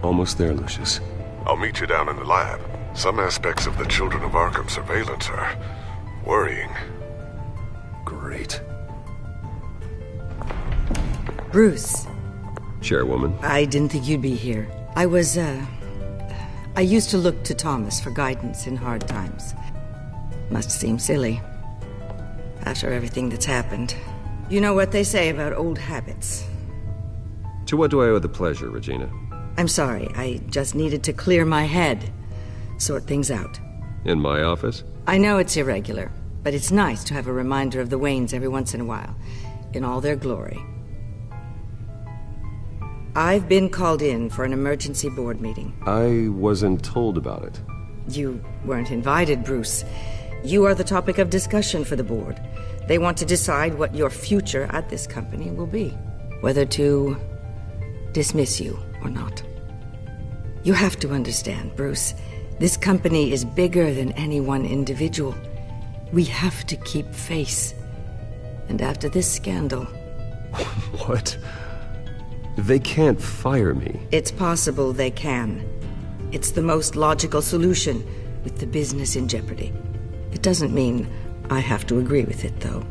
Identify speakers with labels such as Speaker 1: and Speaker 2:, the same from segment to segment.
Speaker 1: Almost there, Lucius.
Speaker 2: I'll meet you down in the lab. Some aspects of the Children of Arkham surveillance are worrying.
Speaker 1: Great.
Speaker 3: Bruce.
Speaker 1: Chairwoman.
Speaker 3: I didn't think you'd be here. I used to look to Thomas for guidance in hard times. Must seem silly. After everything that's happened. You know what they say about old habits.
Speaker 1: To what do I owe the pleasure, Regina?
Speaker 3: I'm sorry, I just needed to clear my head. Sort things out.
Speaker 1: In my office?
Speaker 3: I know it's irregular, but it's nice to have a reminder of the Waynes every once in a while, in all their glory. I've been called in for an emergency board meeting.
Speaker 1: I wasn't told about it.
Speaker 3: You weren't invited, Bruce. You are the topic of discussion for the board. They want to decide what your future at this company will be. Whether to dismiss you or not. You have to understand, Bruce. This company is bigger than any one individual. We have to keep face. And after this scandal...
Speaker 1: What? They can't fire me.
Speaker 3: It's possible they can. It's the most logical solution, with the business in jeopardy. It doesn't mean I have to agree with it, though.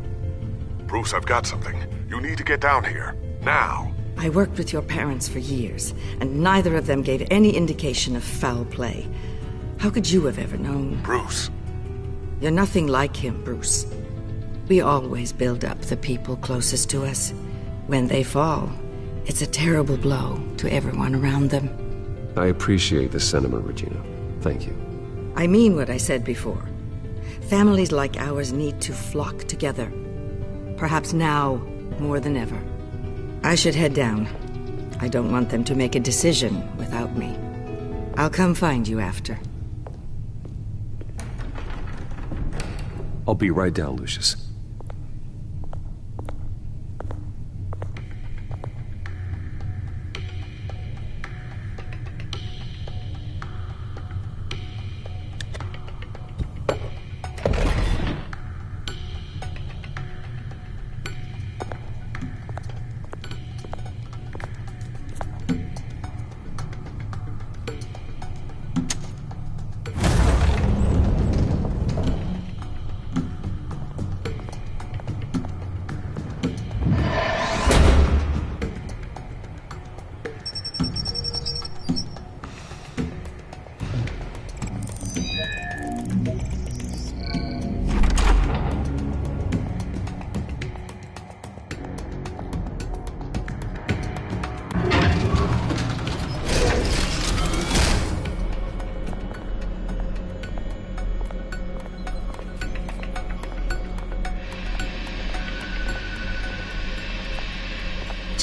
Speaker 2: Bruce, I've got something. You need to get down here. Now.
Speaker 3: I worked with your parents for years, and neither of them gave any indication of foul play. How could you have ever known?
Speaker 2: Bruce.
Speaker 3: You're nothing like him, Bruce. We always build up the people closest to us. When they fall, it's a terrible blow to everyone around them.
Speaker 1: I appreciate the sentiment, Regina. Thank you.
Speaker 3: I mean what I said before. Families like ours need to flock together. Perhaps now more than ever. I should head down. I don't want them to make a decision without me. I'll come find you after.
Speaker 1: I'll be right down, Lucius.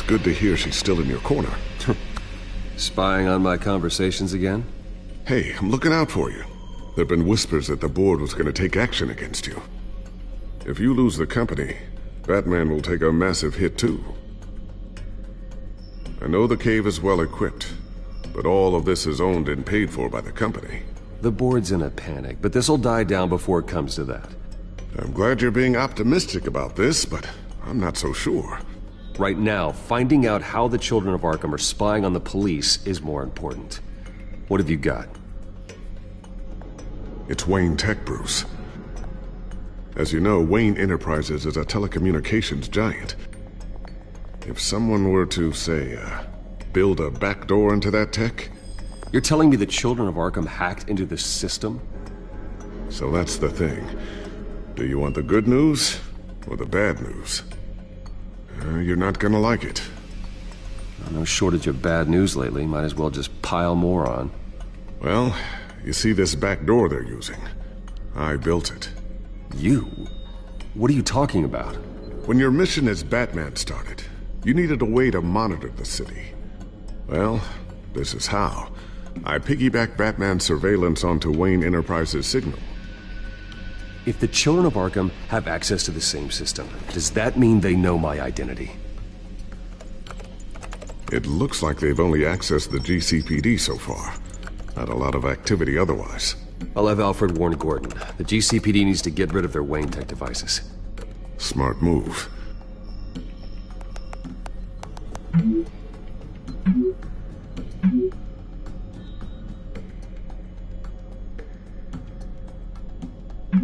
Speaker 2: Good to hear she's still in your corner.
Speaker 1: Spying on my conversations again?
Speaker 2: Hey, I'm looking out for you. There've been whispers that the board was going to take action against you. If you lose the company, Batman will take a massive hit too. I know the cave is well equipped, but all of this is owned and paid for by the company.
Speaker 1: The board's in a panic, but this'll die down before it comes to that.
Speaker 2: I'm glad you're being optimistic about this, but I'm not so sure.
Speaker 1: Right now, finding out how the Children of Arkham are spying on the police is more important. What have you got?
Speaker 2: It's Wayne Tech, Bruce. As you know, Wayne Enterprises is a telecommunications giant. If someone were to, say, build a backdoor into that tech...
Speaker 1: You're telling me the Children of Arkham hacked into the system?
Speaker 2: So that's the thing. Do you want the good news or the bad news? You're not gonna like it.
Speaker 1: No shortage of bad news lately. Might as well just pile more on.
Speaker 2: Well, you see this back door they're using? I built it.
Speaker 1: You? What are you talking about?
Speaker 2: When your mission as Batman started, you needed a way to monitor the city. Well, this is how. I piggybacked Batman's surveillance onto Wayne Enterprises' signal.
Speaker 1: If the Children of Arkham have access to the same system, does that mean they know my identity?
Speaker 2: It looks like they've only accessed the GCPD so far. Not a lot of activity otherwise.
Speaker 1: I'll have Alfred warn Gordon. The GCPD needs to get rid of their Wayne Tech devices.
Speaker 2: Smart move. I've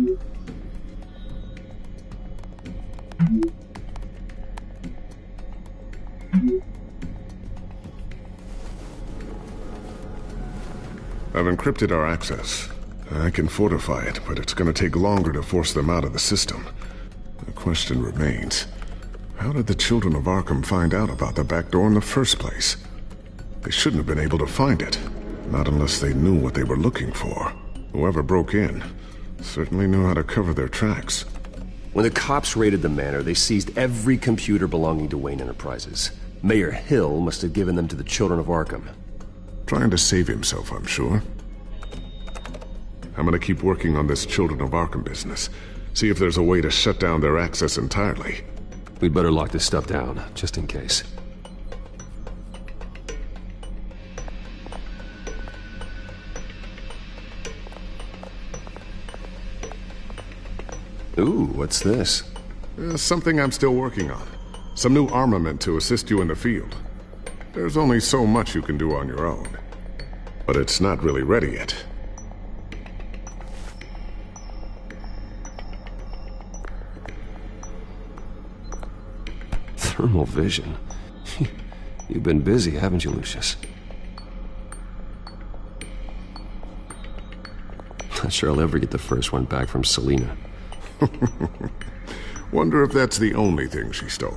Speaker 2: encrypted our access. I can fortify it, but it's gonna take longer to force them out of the system. The question remains, how did the children of Arkham find out about the back door in the first place? They shouldn't have been able to find it, not unless they knew what they were looking for. Whoever broke in certainly knew how to cover their tracks.
Speaker 1: When the cops raided the manor, they seized every computer belonging to Wayne Enterprises. Mayor Hill must have given them to the children of Arkham.
Speaker 2: Trying to save himself, I'm sure. I'm gonna keep working on this Children of Arkham business. See if there's a way to shut down their access entirely.
Speaker 1: We'd better lock this stuff down, just in case. Ooh, what's this?
Speaker 2: Something I'm still working on. Some new armament to assist you in the field. There's only so much you can do on your own. But it's not really ready yet.
Speaker 1: Thermal vision. You've been busy, haven't you, Lucius? Not sure I'll ever get the first one back from Selina.
Speaker 2: Wonder if that's the only thing she stole.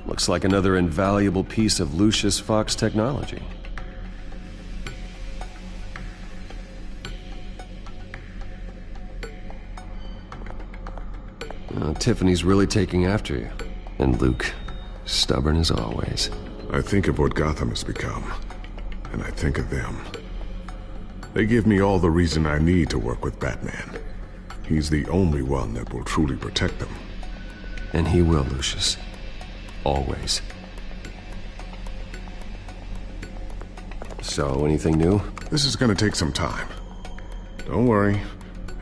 Speaker 1: Looks like another invaluable piece of Lucius Fox technology. Tiffany's really taking after you. And Luke, stubborn as always.
Speaker 2: I think of what Gotham has become, and I think of them. They give me all the reason I need to work with Batman. He's the only one that will truly protect them.
Speaker 1: And he will, Lucius. Always. So, anything new?
Speaker 2: This is gonna take some time. Don't worry.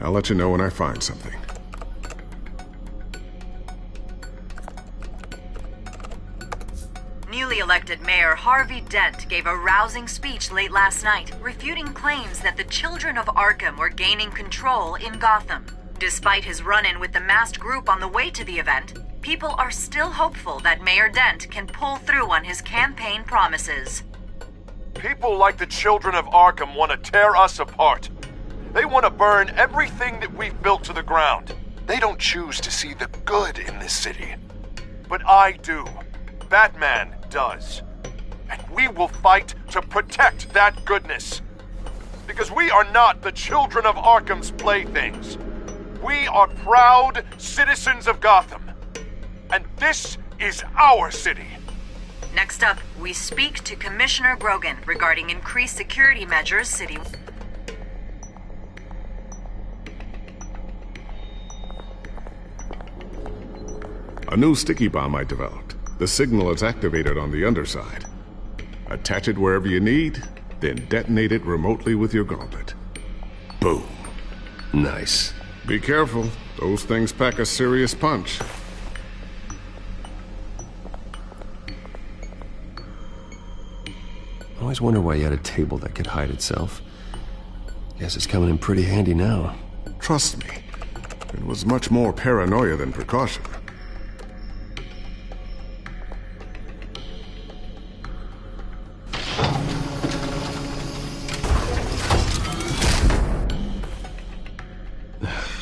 Speaker 2: I'll let you know when I find something.
Speaker 4: Newly elected Mayor Harvey Dent gave a rousing speech late last night, refuting claims that the children of Arkham were gaining control in Gotham. Despite his run-in with the masked group on the way to the event, people are still hopeful that Mayor Dent can pull through on his campaign promises.
Speaker 5: People like the children of Arkham want to tear us apart. They want to burn everything that we've built to the ground. They don't choose to see the good in this city. But I do. Batman does. And we will fight to protect that goodness. Because we are not the children of Arkham's playthings. We are proud citizens of Gotham. And this is our city.
Speaker 4: Next up, we speak to Commissioner Grogan regarding increased security measures city.
Speaker 2: A new sticky bomb I developed. The signal is activated on the underside. Attach it wherever you need, then detonate it remotely with your gauntlet. Boom.
Speaker 1: Nice.
Speaker 2: Be careful. Those things pack a serious punch.
Speaker 1: I always wonder why you had a table that could hide itself. Guess it's coming in pretty handy now.
Speaker 2: Trust me, it was much more paranoia than precaution.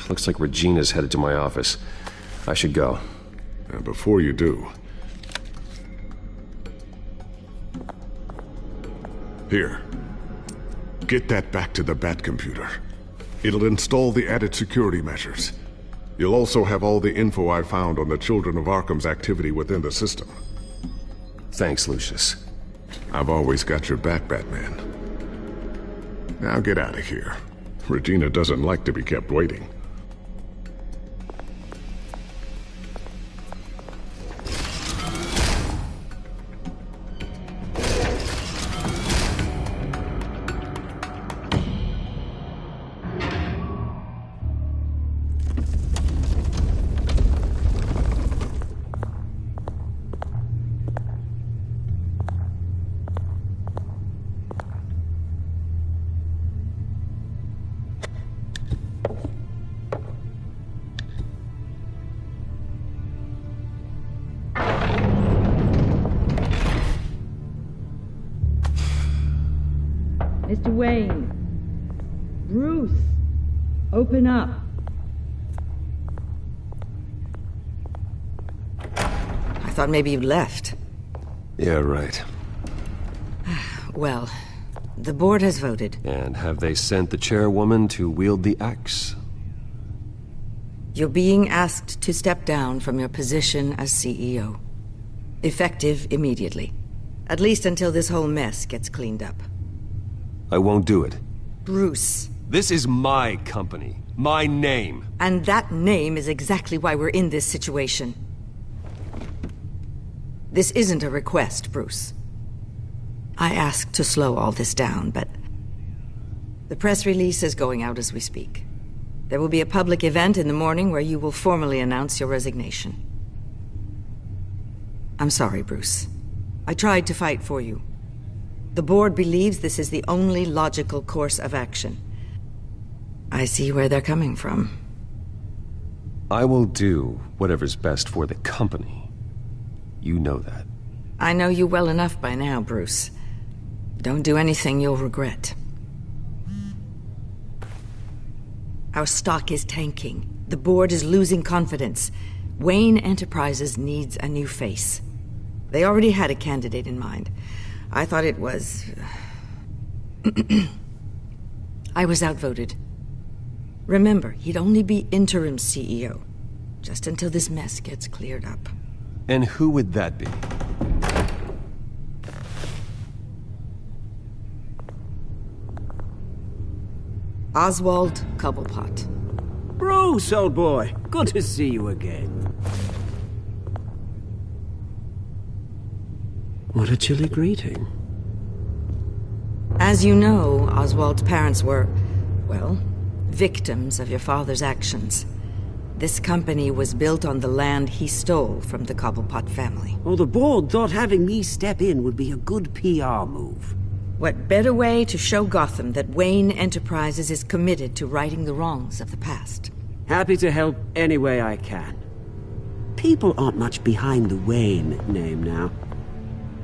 Speaker 1: Looks like Regina's headed to my office. I should go.
Speaker 2: And before you do... Here. Get that back to the Bat computer. It'll install the added security measures. You'll also have all the info I found on the Children of Arkham's activity within the system.
Speaker 1: Thanks, Lucius.
Speaker 2: I've always got your back, Batman. Now get out of here. Regina doesn't like to be kept waiting.
Speaker 3: Mr. Wayne. Bruce. Open up. I thought maybe you left.
Speaker 1: Yeah, right.
Speaker 3: Well, the board has voted.
Speaker 1: And have they sent the chairwoman to wield the axe?
Speaker 3: You're being asked to step down from your position as CEO. Effective immediately. At least until this whole mess gets cleaned up.
Speaker 1: I won't do it.
Speaker 3: Bruce.
Speaker 1: This is my company. My name.
Speaker 3: And that name is exactly why we're in this situation. This isn't a request, Bruce. I asked to slow all this down, but the press release is going out as we speak. There will be a public event in the morning where you will formally announce your resignation. I'm sorry, Bruce. I tried to fight for you. The board believes this is the only logical course of action. I see where they're coming from.
Speaker 1: I will do whatever's best for the company. You know that.
Speaker 3: I know you well enough by now, Bruce. Don't do anything you'll regret. Our stock is tanking. The board is losing confidence. Wayne Enterprises needs a new face. They already had a candidate in mind. I thought it was... I was outvoted. Remember, he'd only be interim CEO, just until this mess gets cleared up.
Speaker 1: And who would that be?
Speaker 3: Oswald Cobblepot.
Speaker 6: Bruce, old boy. Good to see you again. What a chilly greeting.
Speaker 3: As you know, Oswald's parents were, well, victims of your father's actions. This company was built on the land he stole from the Cobblepot family.
Speaker 6: Well, the board thought having me step in would be a good PR move.
Speaker 3: What better way to show Gotham that Wayne Enterprises is committed to righting the wrongs of the past?
Speaker 6: Happy to help any way I can. People aren't much behind the Wayne name now.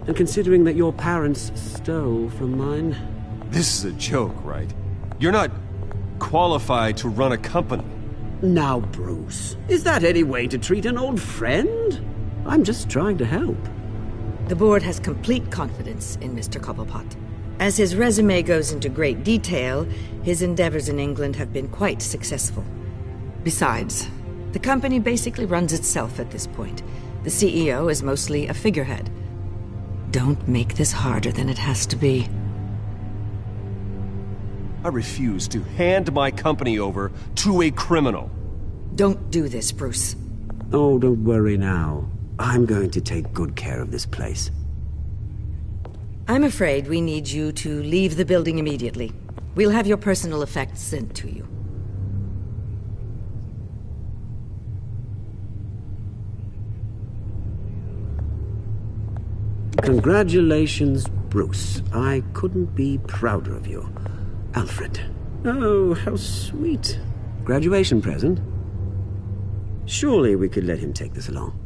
Speaker 6: And considering that your parents stole from mine...
Speaker 1: This is a joke, right? You're not qualified to run a company.
Speaker 6: Now, Bruce, is that any way to treat an old friend? I'm just trying to help.
Speaker 3: The board has complete confidence in Mr. Cobblepot. As his resume goes into great detail, his endeavors in England have been quite successful. Besides, the company basically runs itself at this point. The CEO is mostly a figurehead. Don't make this harder than it has to be.
Speaker 1: I refuse to hand my company over to a criminal.
Speaker 3: Don't do this, Bruce.
Speaker 6: Oh, don't worry now. I'm going to take good care of this place.
Speaker 3: I'm afraid we need you to leave the building immediately. We'll have your personal effects sent to you.
Speaker 6: Congratulations, Bruce. I couldn't be prouder of you. Alfred. Oh, how sweet. Graduation present? Surely we could let him take this along.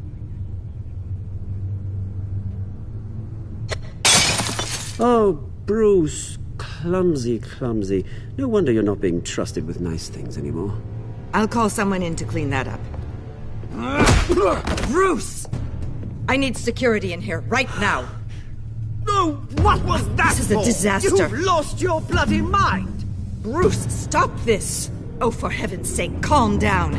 Speaker 6: Oh, Bruce. Clumsy, clumsy. No wonder you're not being trusted with nice things anymore.
Speaker 3: I'll call someone in to clean that up. Bruce! I need security in here, right now.
Speaker 6: No, what was that
Speaker 3: This is a disaster.
Speaker 6: You've lost your bloody mind!
Speaker 3: Bruce, stop this! Oh, for heaven's sake, calm down.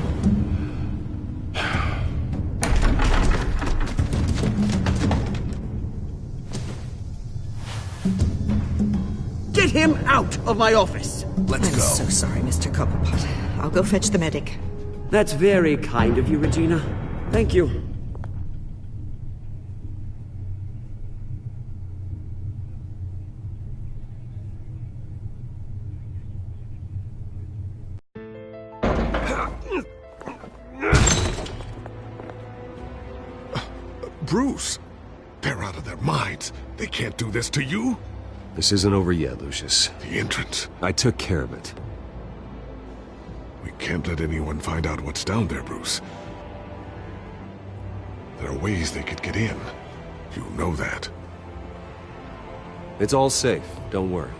Speaker 6: Get him out of my office!
Speaker 5: Let's
Speaker 3: I'm
Speaker 5: go.
Speaker 3: so sorry, Mr. Cobblepot. I'll go fetch the medic.
Speaker 6: That's very kind of you, Regina. Thank you.
Speaker 2: Bruce, they're out of their minds. They can't do this to you.
Speaker 1: This isn't over yet, Lucius.
Speaker 2: The entrance.
Speaker 1: I took care of it.
Speaker 2: We can't let anyone find out what's down there, Bruce. There are ways they could get in. You know that.
Speaker 1: It's all safe, don't worry.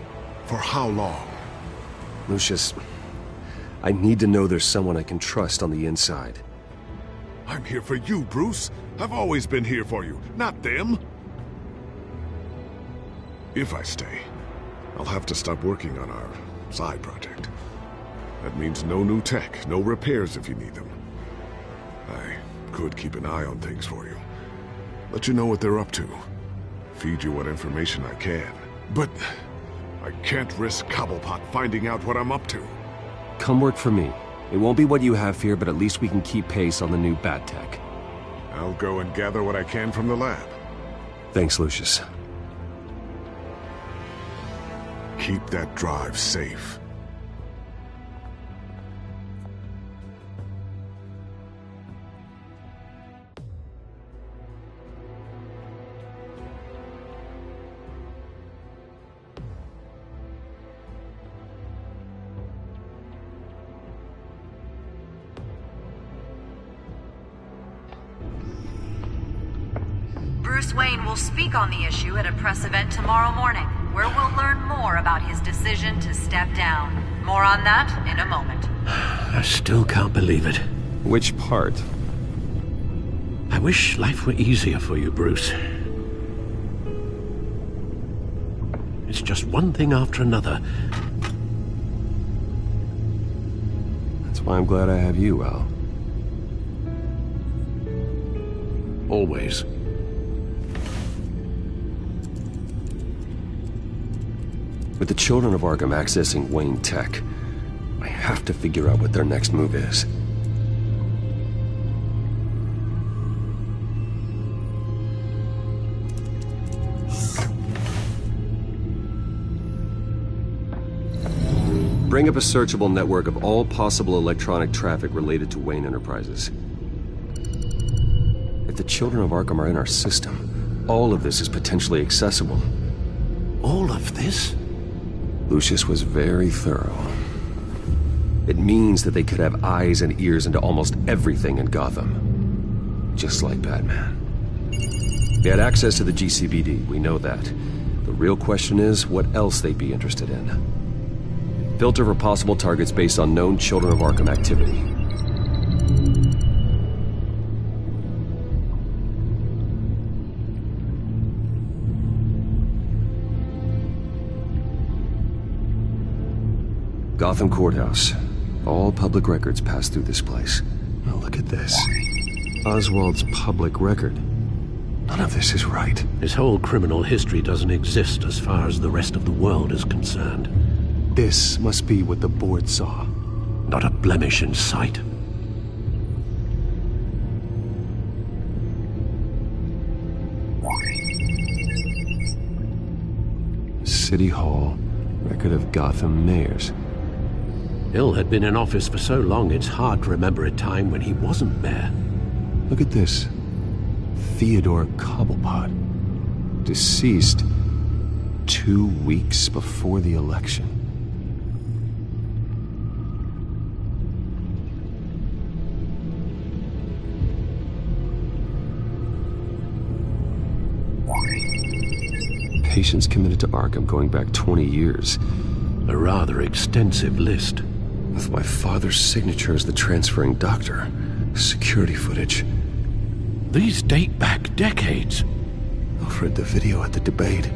Speaker 2: For how long?
Speaker 1: Lucius, I need to know there's someone I can trust on the inside.
Speaker 2: I'm here for you, Bruce. I've always been here for you, not them. If I stay, I'll have to stop working on our side project. That means no new tech, no repairs if you need them. I could keep an eye on things for you. Let you know what they're up to. Feed you what information I can. But I can't risk Cobblepot finding out what I'm up to.
Speaker 1: Come work for me. It won't be what you have here, but at least we can keep pace on the new bat tech.
Speaker 2: I'll go and gather what I can from the lab.
Speaker 1: Thanks, Lucius.
Speaker 2: Keep that drive safe.
Speaker 4: Bruce Wayne will speak on the issue at a press event tomorrow morning, where we'll learn more about his decision to step down. More on that in a moment.
Speaker 6: I still can't believe it.
Speaker 1: Which part?
Speaker 6: I wish life were easier for you, Bruce. It's just one thing after another.
Speaker 1: That's why I'm glad I have you, Al.
Speaker 6: Always.
Speaker 1: With the children of Arkham accessing Wayne Tech, I have to figure out what their next move is. Bring up a searchable network of all possible electronic traffic related to Wayne Enterprises. If the children of Arkham are in our system, all of this is potentially accessible.
Speaker 6: All of this?
Speaker 1: Lucius was very thorough. It means that they could have eyes and ears into almost everything in Gotham. Just like Batman. They had access to the GCPD, we know that. The real question is, what else they'd be interested in. Filter for possible targets based on known Children of Arkham activity. Gotham Courthouse. All public records pass through this place. Oh, look at this. Oswald's public record. None of this is right.
Speaker 6: His whole criminal history doesn't exist as far as the rest of the world is concerned.
Speaker 1: This must be what the board saw.
Speaker 6: Not a blemish in sight.
Speaker 1: City Hall. Record of Gotham mayors.
Speaker 6: Hill had been in office for so long it's hard to remember a time when he wasn't mayor.
Speaker 1: Look at this. Theodore Cobblepot. Deceased 2 weeks before the election. Patients committed to Arkham going back 20 years.
Speaker 6: A rather extensive list.
Speaker 1: With my father's signature as the transferring doctor. Security footage.
Speaker 6: These date back decades.
Speaker 1: Alfred, the video at the debate.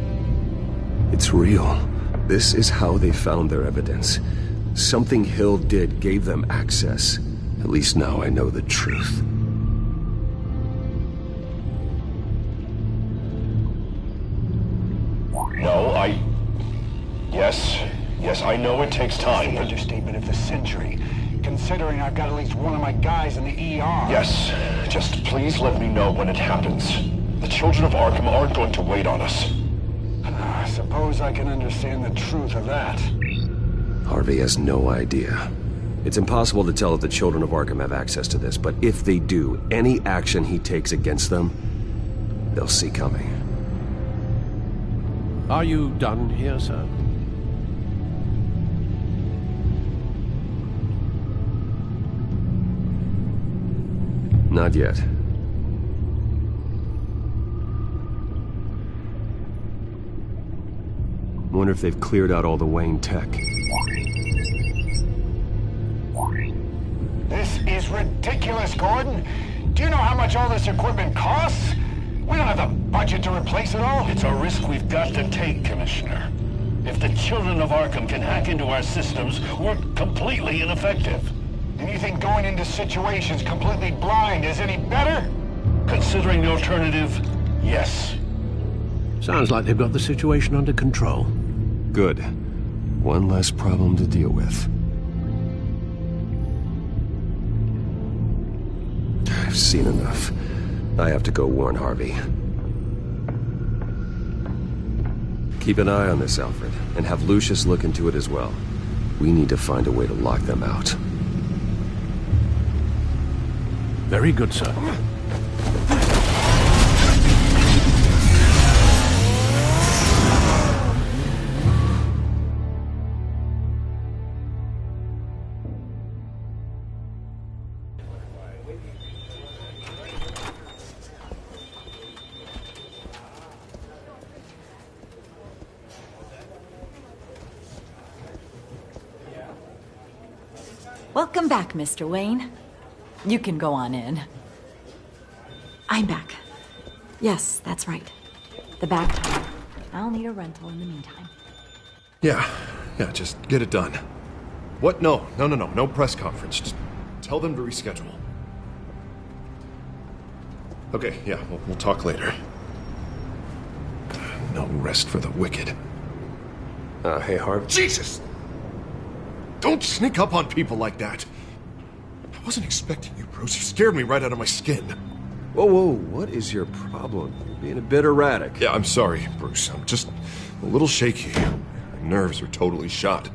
Speaker 1: It's real. This is how they found their evidence. Something Hill did gave them access. At least now I know the truth.
Speaker 7: No, Yes, I know it takes time.
Speaker 8: That's the understatement of the century, considering I've got at least one of my guys in the ER.
Speaker 7: Yes, just please let me know when it happens. The children of Arkham aren't going to wait on us.
Speaker 8: I suppose I can understand the truth of that.
Speaker 1: Harvey has no idea. It's impossible to tell if the children of Arkham have access to this, but if they do, any action he takes against them, they'll see coming.
Speaker 6: Are you done here, sir?
Speaker 1: Not yet. Wonder if they've cleared out all the Wayne tech.
Speaker 8: This is ridiculous, Gordon. Do you know how much all this equipment costs? We don't have the budget to replace it all.
Speaker 7: It's a risk we've got to take, Commissioner. If the children of Arkham can hack into our systems, we're completely ineffective.
Speaker 8: And you think going into situations completely blind is any better?
Speaker 7: Considering the alternative, yes.
Speaker 9: Sounds like they've got the situation under control.
Speaker 1: Good. One less problem to deal with. I've seen enough. I have to go warn Harvey. Keep an eye on this, Alfred, and have Lucius look into it as well. We need to find a way to lock them out.
Speaker 9: Very good, sir.
Speaker 4: Welcome back, Mr. Wayne. You can go on in.
Speaker 10: I'm back. Yes, that's right. The back tire. I'll need a rental in the meantime.
Speaker 5: Yeah, just get it done. What? No press conference. Just tell them to reschedule. Okay, yeah, we'll talk later. No rest for the wicked.
Speaker 1: Hey, Harv.
Speaker 5: Jesus! Don't sneak up on people like that. I wasn't expecting you, Bruce. You scared me right out of my skin.
Speaker 1: Whoa, what is your problem? You're being a bit erratic.
Speaker 5: Yeah, I'm sorry, Bruce. I'm just a little shaky. My nerves are totally shot.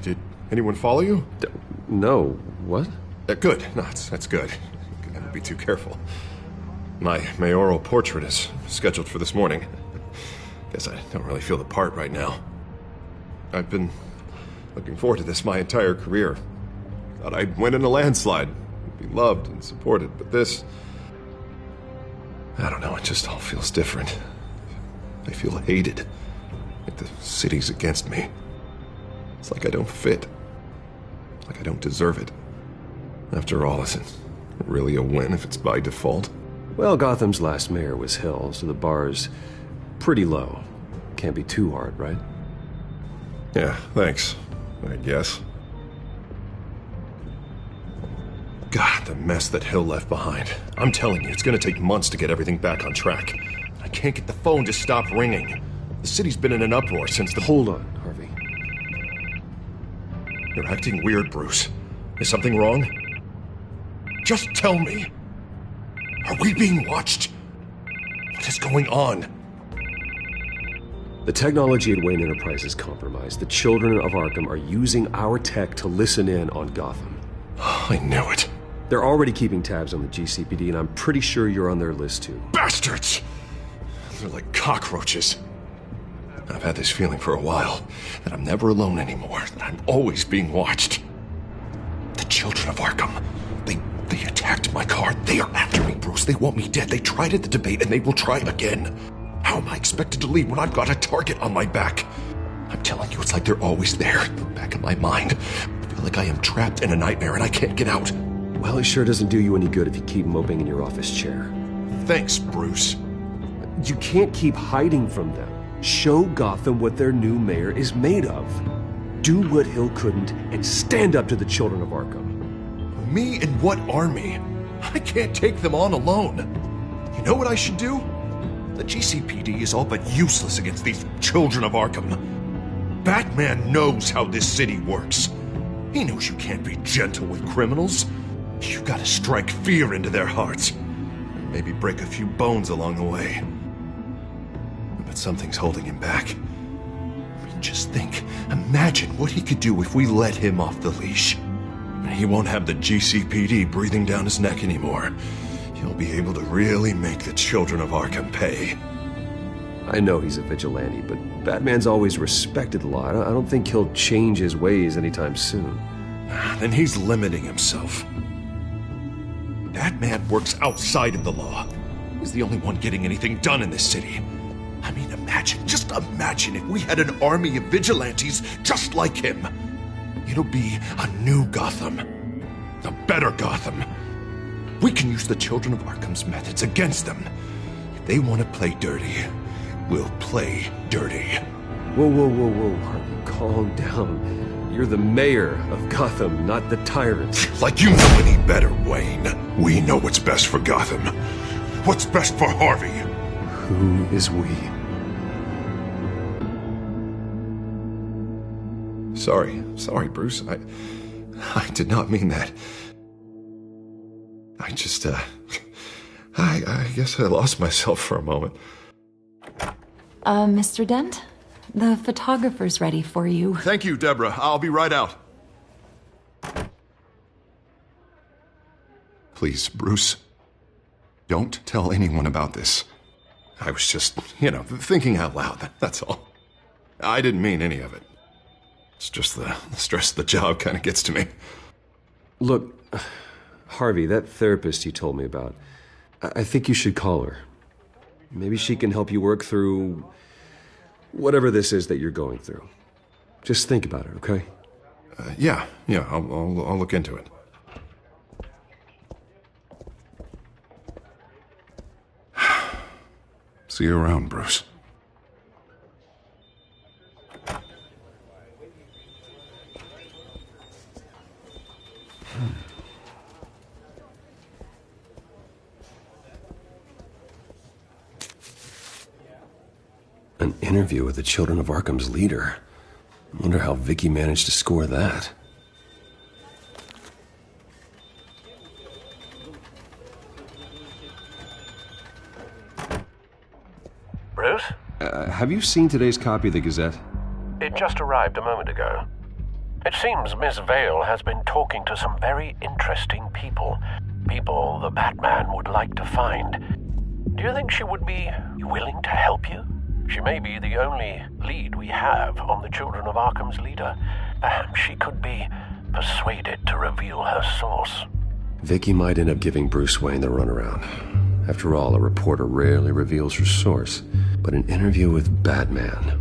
Speaker 5: Did anyone follow you?
Speaker 1: No. What?
Speaker 5: Good. No, that's good. Gotta be too careful. My mayoral portrait is scheduled for this morning. Guess I don't really feel the part right now. I've been looking forward to this my entire career. Thought I'd win in a landslide, be loved and supported, but this... I don't know, it just all feels different. I feel hated. Like the city's against me. It's like I don't fit. Like I don't deserve it. After all, is it really a win if it's by default?
Speaker 1: Well, Gotham's last mayor was Hill, so the bar's pretty low. Can't be too hard, right?
Speaker 5: Yeah, thanks. I guess. God, the mess that Hill left behind. I'm telling you, it's gonna take months to get everything back on track. I can't get the phone to stop ringing. The city's been in an uproar since the...
Speaker 1: Hold on, Harvey.
Speaker 5: You're acting weird, Bruce. Is something wrong? Just tell me. Are we being watched? What is going on?
Speaker 1: The technology at Wayne Enterprise is compromised. The children of Arkham are using our tech to listen in on Gotham.
Speaker 5: I knew it.
Speaker 1: They're already keeping tabs on the GCPD, and I'm pretty sure you're on their list too.
Speaker 5: Bastards! They're like cockroaches. I've had this feeling for a while, that I'm never alone anymore, that I'm always being watched. The children of Arkham, they attacked my car. They are after me, Bruce. They want me dead. They tried at the debate, and they will try again. How am I expected to leave when I've got a target on my back? I'm telling you, it's like they're always there, in the back of my mind. I feel like I am trapped in a nightmare and I can't get out.
Speaker 1: Well, it sure doesn't do you any good if you keep moping in your office chair.
Speaker 5: Thanks, Bruce.
Speaker 1: You can't keep hiding from them. Show Gotham what their new mayor is made of. Do what Hill couldn't and stand up to the children of Arkham.
Speaker 5: Me and what army? I can't take them on alone. You know what I should do? The GCPD is all but useless against these children of Arkham. Batman knows how this city works. He knows you can't be gentle with criminals. You've got to strike fear into their hearts. Maybe break a few bones along the way. But something's holding him back. I mean, just think. Imagine what he could do if we let him off the leash. He won't have the GCPD breathing down his neck anymore. He'll be able to really make the children of Arkham pay.
Speaker 1: I know he's a vigilante, but Batman's always respected the law. I don't think he'll change his ways anytime soon.
Speaker 5: Then he's limiting himself. Batman works outside of the law. He's the only one getting anything done in this city. I mean, imagine just imagine if we had an army of vigilantes just like him. It'll be a new Gotham. A better Gotham. We can use the Children of Arkham's methods against them. If they want to play dirty, we'll play dirty.
Speaker 1: Whoa, Harvey, calm down. You're the mayor of Gotham, not the tyrant.
Speaker 5: Like you know any better, Wayne. We know what's best for Gotham. What's best for Harvey?
Speaker 1: Who is we?
Speaker 5: Sorry, Bruce. I did not mean that. I just, I guess I lost myself for a moment.
Speaker 10: Mr. Dent? The photographer's ready for you.
Speaker 5: Thank you, Deborah. I'll be right out. Please, Bruce, don't tell anyone about this. I was just, thinking out loud, that's all. I didn't mean any of it. It's just the stress of the job kind of gets to me.
Speaker 1: Look, Harvey, that therapist you told me about, I think you should call her. Maybe she can help you work through whatever this is that you're going through. Just think about it, okay?
Speaker 5: Yeah, I'll look into it. See you around, Bruce.
Speaker 1: An interview with the Children of Arkham's leader. I wonder how Vicky managed to score that.
Speaker 9: Bruce?
Speaker 1: Have you seen today's copy of the Gazette?
Speaker 9: It just arrived a moment ago. It seems Miss Vale has been talking to some very interesting people. People the Batman would like to find. Do you think she would be willing to help you? She may be the only lead we have on the Children of Arkham's leader. Perhaps she could be persuaded to reveal her source.
Speaker 1: Vicky might end up giving Bruce Wayne the runaround. After all, a reporter rarely reveals her source. But an interview with Batman,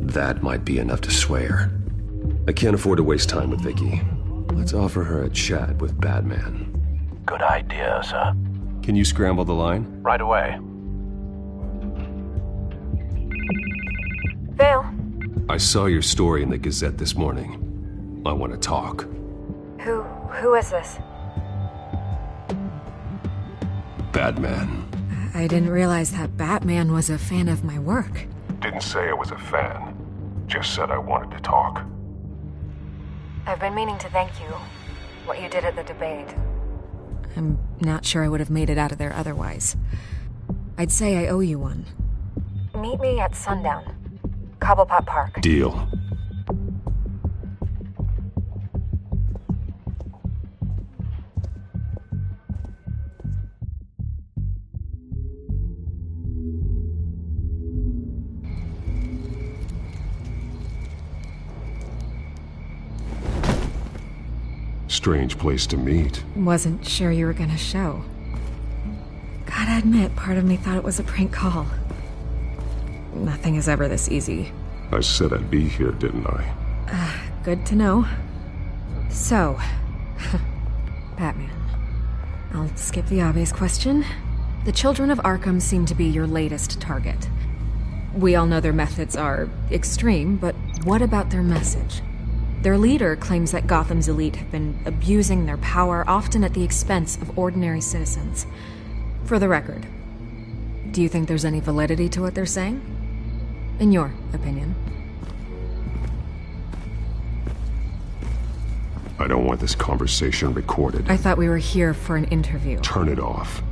Speaker 1: that might be enough to sway her. I can't afford to waste time with Vicky. Let's offer her a chat with Batman.
Speaker 9: Good idea, sir.
Speaker 1: Can you scramble the line?
Speaker 9: Right away.
Speaker 10: Vale.
Speaker 1: I saw your story in the Gazette this morning. I want to talk.
Speaker 10: Who is this?
Speaker 1: Batman.
Speaker 11: I didn't realize that Batman was a fan of my work.
Speaker 5: Didn't say I was a fan. Just said I wanted to talk.
Speaker 10: I've been meaning to thank you. What you did at the debate.
Speaker 11: I'm not sure I would have made it out of there otherwise. I'd say I owe you one.
Speaker 10: Meet me at sundown. Cobblepot Park.
Speaker 1: Deal.
Speaker 5: Strange place to meet.
Speaker 11: Wasn't sure you were gonna show. Gotta admit, part of me thought it was a prank call. Nothing is ever this easy.
Speaker 5: I said I'd be here, didn't I?
Speaker 11: Good to know. So, Batman. I'll skip the obvious question. The Children of Arkham seem to be your latest target. We all know their methods are extreme, but what about their message? Their leader claims that Gotham's elite have been abusing their power, often at the expense of ordinary citizens. For the record, do you think there's any validity to what they're saying? In your opinion?
Speaker 5: I don't want this conversation recorded.
Speaker 11: I thought we were here for an interview.
Speaker 5: Turn it off.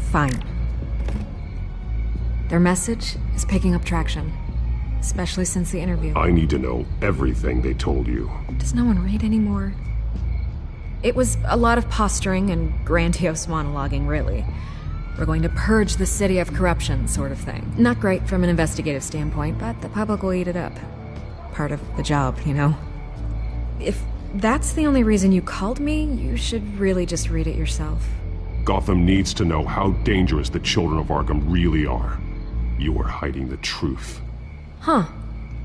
Speaker 11: Fine. Their message is picking up traction. Especially since the interview.
Speaker 5: I need to know everything they told you.
Speaker 11: Does no one read anymore? It was a lot of posturing and grandiose monologuing, really. We're going to purge the city of corruption, sort of thing. Not great from an investigative standpoint, but the public will eat it up. Part of the job, you know? If that's the only reason you called me, you should really just read it yourself.
Speaker 5: Gotham needs to know how dangerous the Children of Arkham really are.
Speaker 1: You're hiding the truth.
Speaker 11: Huh.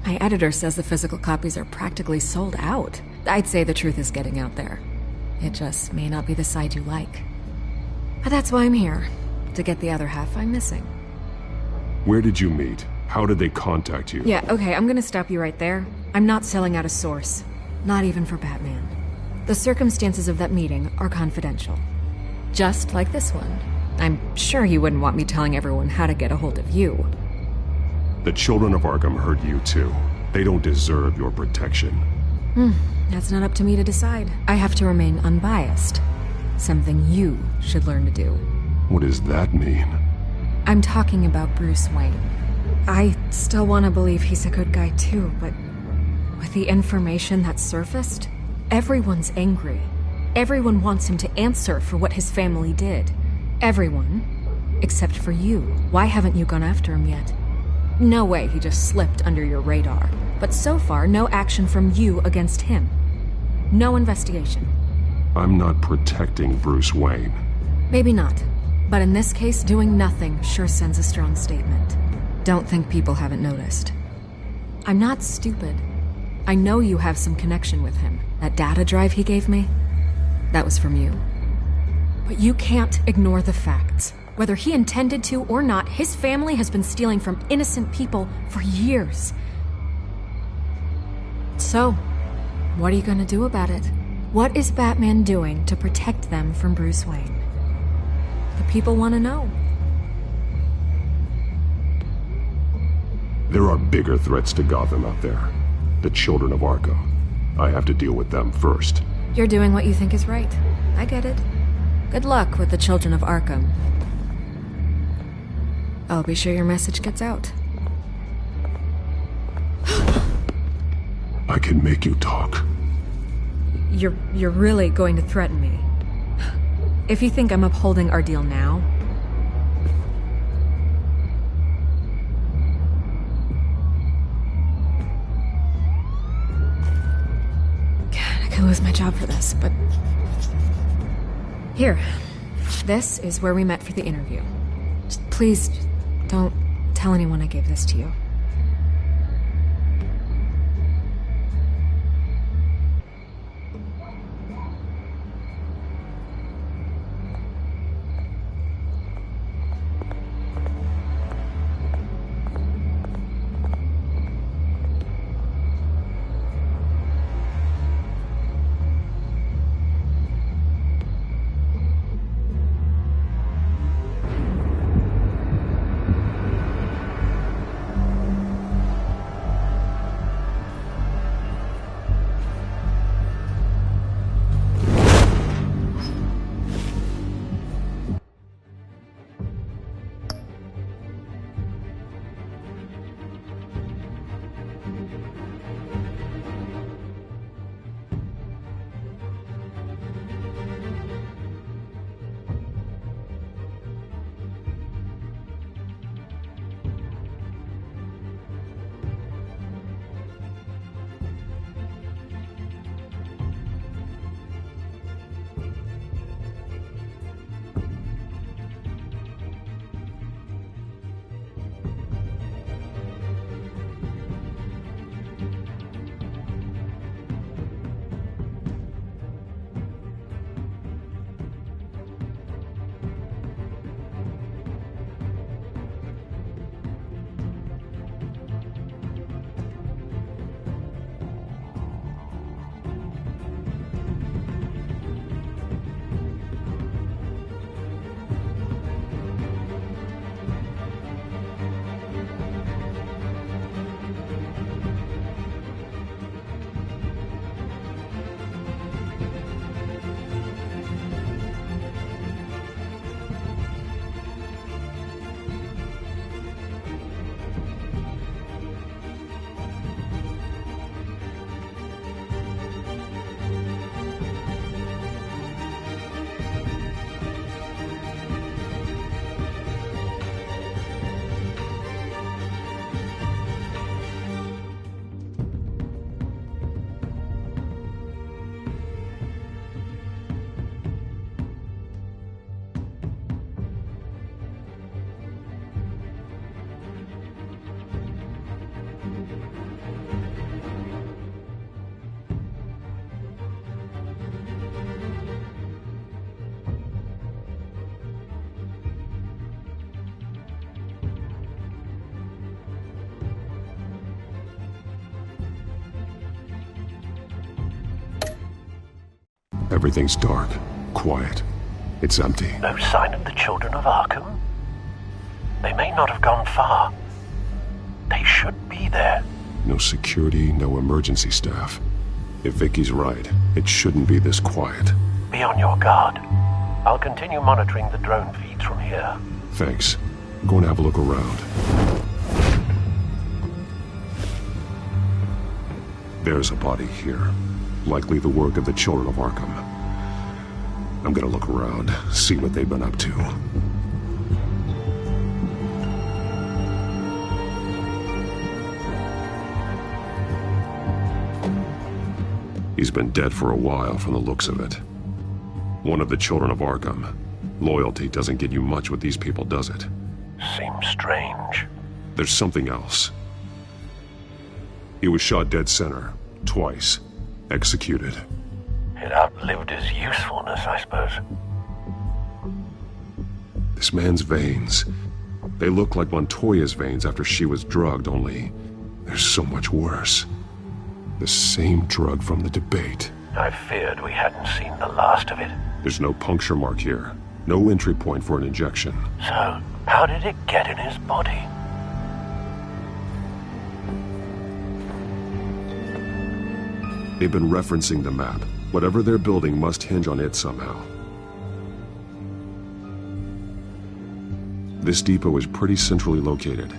Speaker 11: My editor says the physical copies are practically sold out. I'd say the truth is getting out there. It just may not be the side you like. But that's why I'm here. To get the other half I'm missing.
Speaker 1: Where did you meet? How did they contact you?
Speaker 11: Yeah, okay, I'm gonna stop you right there. I'm not selling out a source. Not even for Batman. The circumstances of that meeting are confidential. Just like this one. I'm sure you wouldn't want me telling everyone how to get a hold of you.
Speaker 1: The children of Arkham heard you too. They don't deserve your protection.
Speaker 11: That's not up to me to decide. I have to remain unbiased. Something you should learn to do.
Speaker 1: What does that mean?
Speaker 11: I'm talking about Bruce Wayne. I still want to believe he's a good guy too, but with the information that surfaced, everyone's angry. Everyone wants him to answer for what his family did. Everyone, except for you. Why haven't you gone after him yet? No way he just slipped under your radar. But so far, no action from you against him. No investigation.
Speaker 1: I'm not protecting Bruce Wayne.
Speaker 11: Maybe not. But in this case, doing nothing sure sends a strong statement. Don't think people haven't noticed. I'm not stupid. I know you have some connection with him. That data drive he gave me, that was from you. But you can't ignore the facts. Whether he intended to or not, his family has been stealing from innocent people for years. So, what are you gonna do about it? What is Batman doing to protect them from Bruce Wayne? The people want to know.
Speaker 1: There are bigger threats to Gotham out there. The children of Arkham. I have to deal with them first.
Speaker 11: You're doing what you think is right. I get it. Good luck with the children of Arkham. I'll be sure your message gets out.
Speaker 1: I can make you talk.
Speaker 11: You're really going to threaten me? If you think I'm upholding our deal now... God, I could lose my job for this, but... Here. This is where we met for the interview. Please, don't tell anyone I gave this to you.
Speaker 1: Everything's dark, quiet. It's empty.
Speaker 9: No sign of the children of Arkham? They may not have gone far. They should be there.
Speaker 1: No security, no emergency staff. If Vicky's right, it shouldn't be this quiet.
Speaker 9: Be on your guard. I'll continue monitoring the drone feeds from here.
Speaker 1: Thanks. Go and have a look around. There's a body here. Likely the work of the children of Arkham. I'm gonna look around, see what they've been up to. He's been dead for a while from the looks of it. One of the children of Arkham. Loyalty doesn't get you much with these people, does it?
Speaker 9: Seems strange.
Speaker 1: There's something else. He was shot dead center, twice. Executed.
Speaker 9: It outlived his usefulness, I suppose.
Speaker 1: This man's veins. They look like Montoya's veins after she was drugged, only they're so much worse. The same drug from the debate.
Speaker 9: I feared we hadn't seen the last of it.
Speaker 1: There's no puncture mark here. No entry point for an injection.
Speaker 9: So, how did it get in his body?
Speaker 1: They've been referencing the map. Whatever they're building must hinge on it somehow. This depot is pretty centrally located.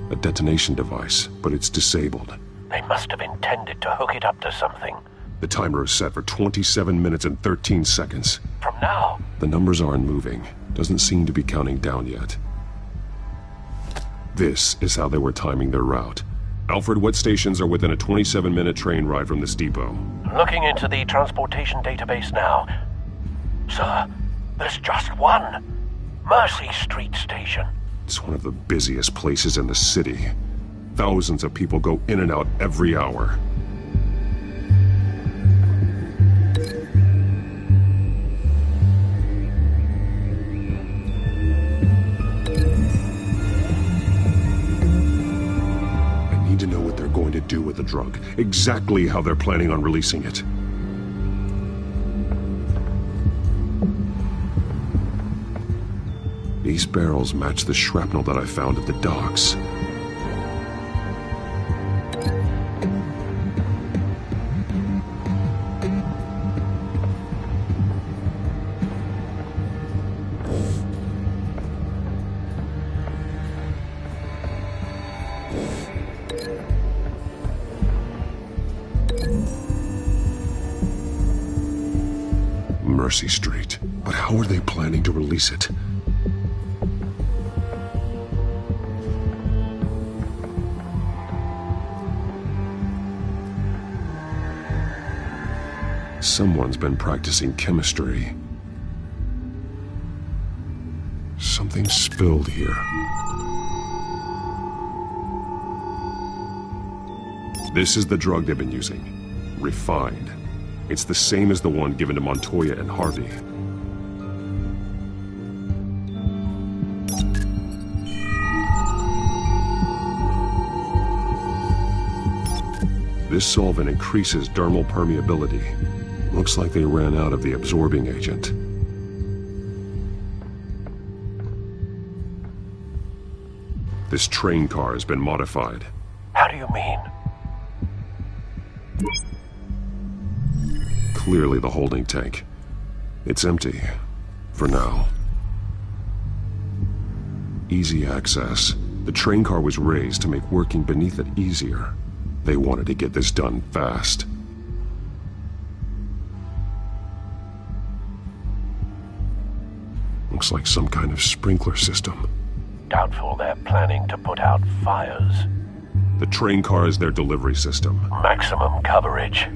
Speaker 1: A detonation device, but it's disabled.
Speaker 9: They must have intended to hook it up to something.
Speaker 1: The timer is set for 27 minutes and 13 seconds.
Speaker 9: From now?
Speaker 1: The numbers aren't moving. Doesn't seem to be counting down yet. This is how they were timing their route. Alfred, what stations are within a 27-minute train ride from this depot?
Speaker 9: Looking into the transportation database now. Sir, there's just one. Mercy Street Station.
Speaker 1: It's one of the busiest places in the city. Thousands of people go in and out every hour. I need to know what they're going to do with the drug. Exactly how they're planning on releasing it. These barrels match the shrapnel that I found at the docks. Mercy Street. But how are they planning to release it? Someone's been practicing chemistry. Something spilled here. This is the drug they've been using. Refined. It's the same as the one given to Montoya and Harvey. This solvent increases dermal permeability. Looks like they ran out of the absorbing agent. This train car has been modified.
Speaker 9: How do you mean?
Speaker 1: Clearly the holding tank. It's empty. For now. Easy access. The train car was raised to make working beneath it easier. They wanted to get this done fast. Looks like some kind of sprinkler system.
Speaker 9: Doubtful they're planning to put out fires.
Speaker 1: The train car is their delivery system.
Speaker 9: Maximum coverage.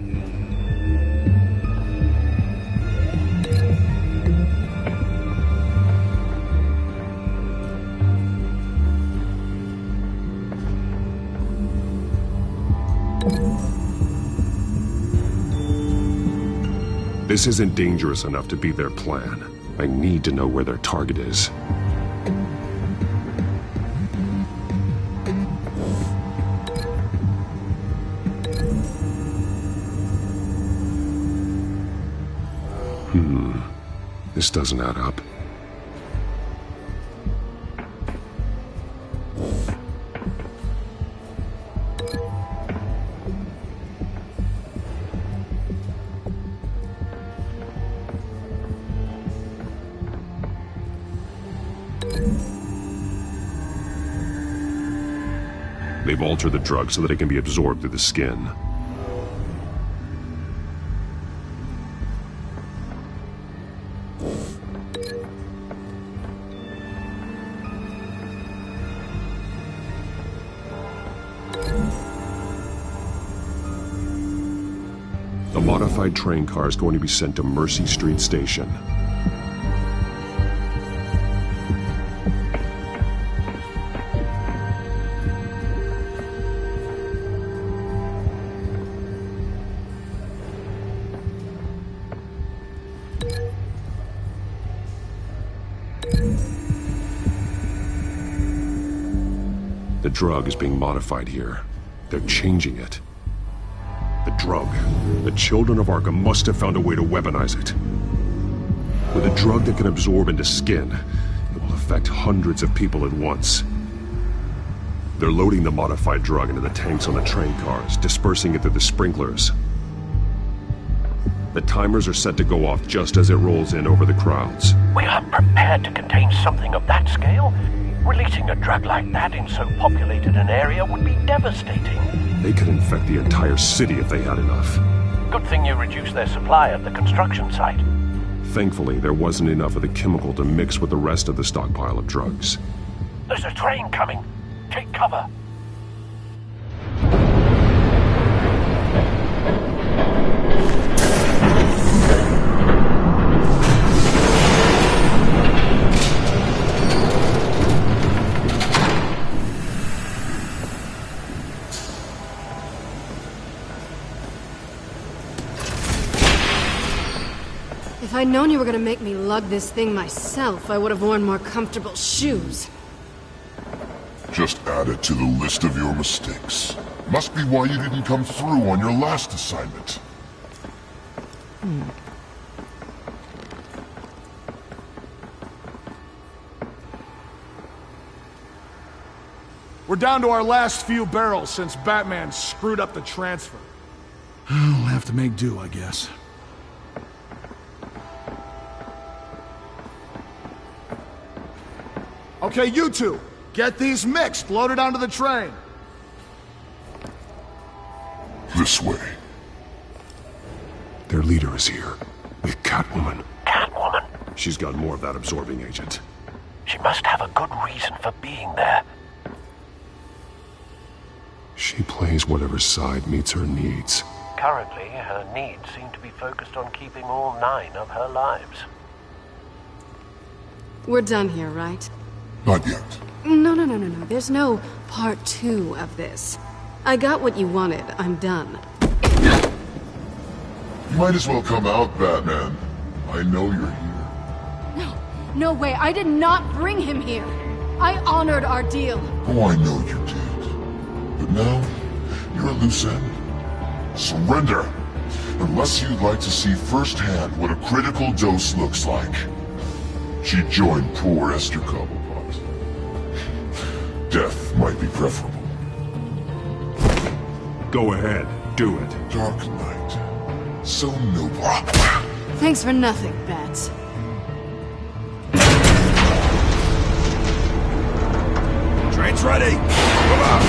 Speaker 1: This isn't dangerous enough to be their plan. I need to know where their target is.
Speaker 2: This doesn't add up.
Speaker 1: They've altered the drug so that it can be absorbed through the skin. The modified train car is going to be sent to Mercy Street Station. The drug is being modified here. They're changing it. The drug. The children of Arkham must have found a way to weaponize it. With a drug that can absorb into skin, it will affect hundreds of people at once. They're loading the modified drug into the tanks on the train cars, dispersing it through the sprinklers. The timers are set to go off just as it rolls in over the crowds.
Speaker 9: We aren't prepared to contain something of that scale. Releasing a drug like that in so populated an area would be devastating.
Speaker 1: They could infect the entire city if they had enough.
Speaker 9: Good thing you reduced their supply at the construction site.
Speaker 1: Thankfully, there wasn't enough of the chemical to mix with the rest of the stockpile of drugs.
Speaker 9: There's a train coming. Take cover.
Speaker 11: If I'd known you were gonna make me lug this thing myself, I would have worn more comfortable shoes.
Speaker 12: Just add it to the list of your mistakes. Must be why you didn't come through on your last assignment.
Speaker 5: We're down to our last few barrels since Batman screwed up the transfer.
Speaker 13: We'll have to make do, I guess.
Speaker 5: Okay, you two, get these mixed, loaded onto the train.
Speaker 12: This way.
Speaker 1: Their leader is here, with Catwoman.
Speaker 9: Catwoman?
Speaker 1: She's got more of that absorbing agent.
Speaker 9: She must have a good reason for being there.
Speaker 1: She plays whatever side meets her needs.
Speaker 9: Currently, her needs seem to be focused on keeping all 9 of her lives.
Speaker 11: We're done here, right?
Speaker 12: Not yet.
Speaker 11: No. There's no part 2 of this. I got what you wanted. I'm done.
Speaker 12: You might as well come out, Batman. I know you're here.
Speaker 11: No way. I did not bring him here. I honored our deal.
Speaker 12: Oh, I know you did. But now, you're a loose end. Surrender! Unless you'd like to see firsthand what a critical dose looks like. She joined poor Esther Cobblepot. Death might be preferable.
Speaker 1: Go ahead, do it.
Speaker 12: Dark Knight. So noble.
Speaker 11: Thanks for nothing, Bats.
Speaker 5: Train's ready! Come on!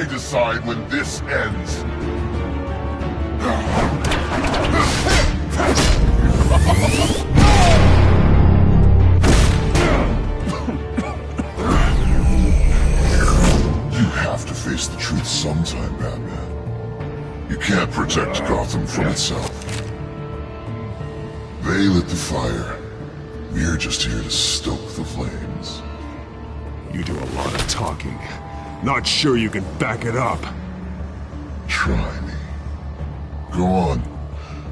Speaker 12: decide when this ends. You have to face the truth sometime, Batman. You can't protect Gotham from itself. They lit the fire. We're just here to stoke the flames.
Speaker 2: You do a lot of talking. Not sure you can back it up.
Speaker 12: Try me. Go on.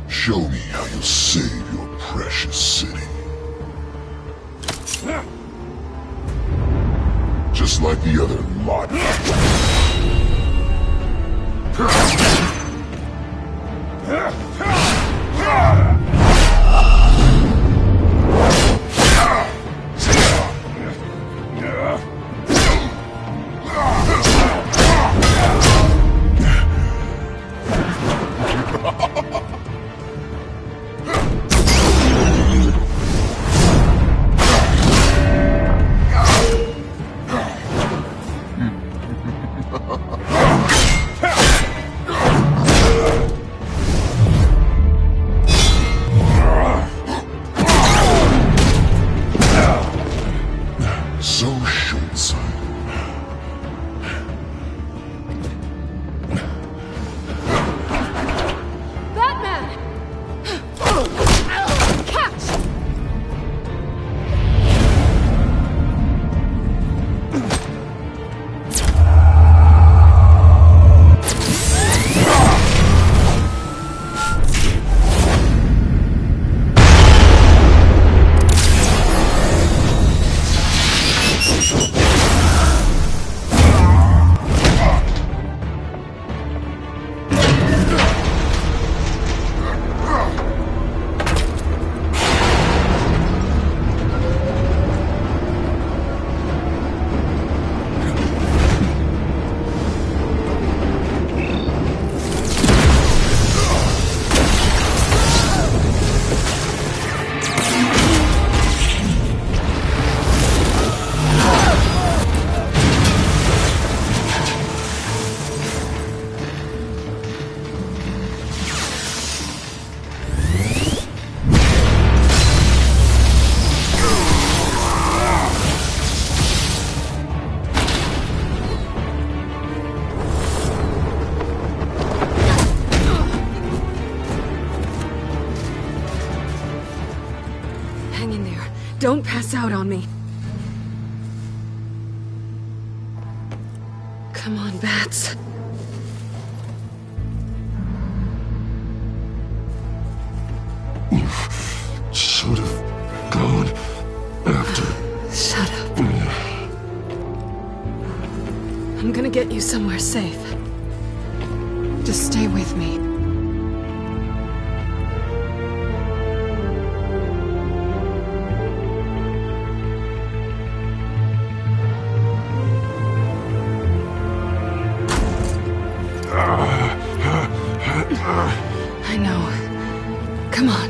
Speaker 12: Show me how you'll save your precious city. Just like the other lot.
Speaker 11: Don't pass out on me. Come on, Bats.
Speaker 12: You should have gone after.
Speaker 11: Shut up. I'm gonna get you somewhere safe. Just stay with me. I know. Come on.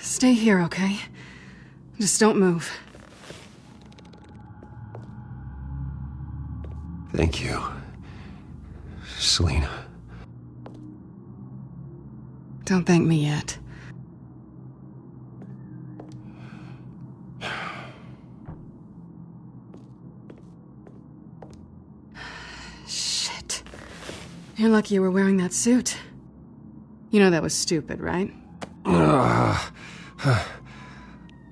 Speaker 11: Stay here, okay? Just don't move.
Speaker 1: Thank you, Selina.
Speaker 11: Don't thank me yet. Shit. You're lucky you were wearing that suit. You know that was stupid, right?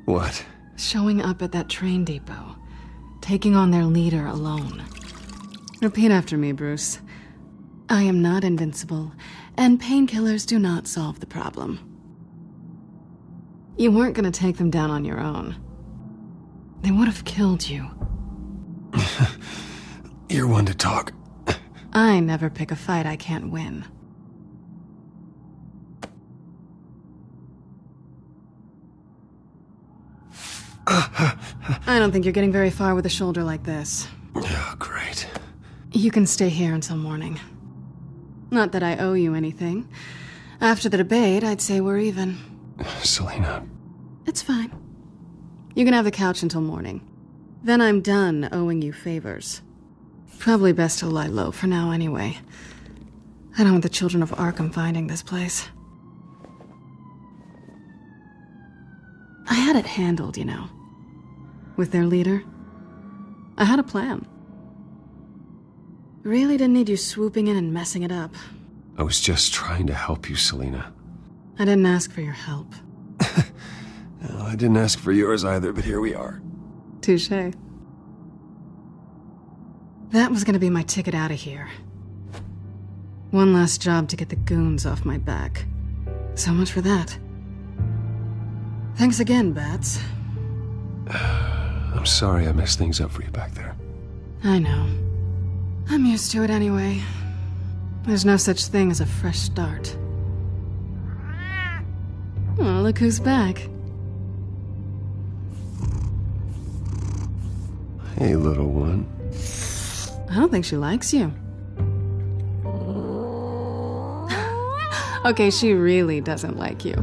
Speaker 1: What?
Speaker 11: Showing up at that train depot. Taking on their leader alone. Repeat after me, Bruce. I am not invincible, and painkillers do not solve the problem. You weren't gonna take them down on your own. They would have killed you.
Speaker 1: You're one to talk.
Speaker 11: I never pick a fight I can't win.
Speaker 14: I don't think you're getting very far with a shoulder like this.
Speaker 1: Oh, great.
Speaker 14: You can stay here until morning. Not that I owe you anything. After the debate, I'd say we're even.
Speaker 1: Selina.
Speaker 14: It's fine. You can have the couch until morning. Then I'm done owing you favors. Probably best to lie low for now anyway. I don't want the children of Arkham finding this place. I had it handled, you know. With their leader. I had a plan. Really didn't need you swooping in and messing it up.
Speaker 1: I was just trying to help you, Selina.
Speaker 14: I didn't ask for your help.
Speaker 1: Well, I didn't ask for yours either, but here we are.
Speaker 14: Touché. That was gonna be my ticket out of here. One last job to get the goons off my back. So much for that. Thanks again, Bats.
Speaker 1: I'm sorry I messed things up for you back there.
Speaker 14: I know. I'm used to it anyway. There's no such thing as a fresh start. Oh, look who's back.
Speaker 1: Hey, little one.
Speaker 14: I don't think she likes you. Okay, she really doesn't like you.